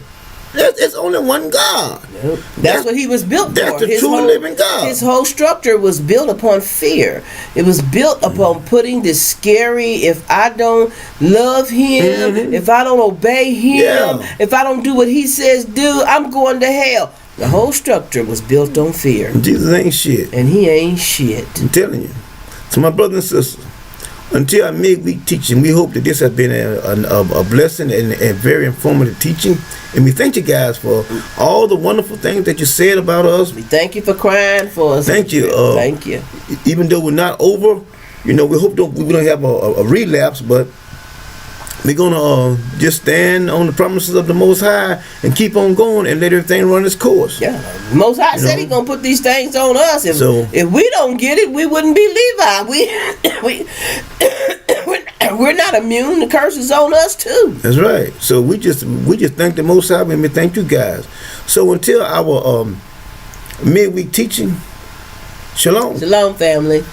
It's only one God. Yep. That's what he was built that's for. The true living God. His whole structure was built upon fear. It was built upon putting this scary, if I don't love him, if I don't obey him, if I don't do what he says do, I'm going to hell. The whole structure was built on fear. Jesus ain't shit. And he ain't shit. I'm telling you. So my brothers and sisters, until our midweek teaching, we hope that this has been a blessing and a very informative teaching. And we thank you guys for all the wonderful things that you said about us. We thank you for crying for us. Thank you. Thank you. Even though we're not over, we hope we don't have a relapse, but we're going to just stand on the promises of the Most High and keep on going and let everything run its course. Yeah. Most High said he's going to put these things on us. If we don't get it, we wouldn't be Levi. We're not immune. The curse is on us too. That's right. So we just thank the Most High, and we thank you guys. So until our midweek teaching, shalom. Shalom, family.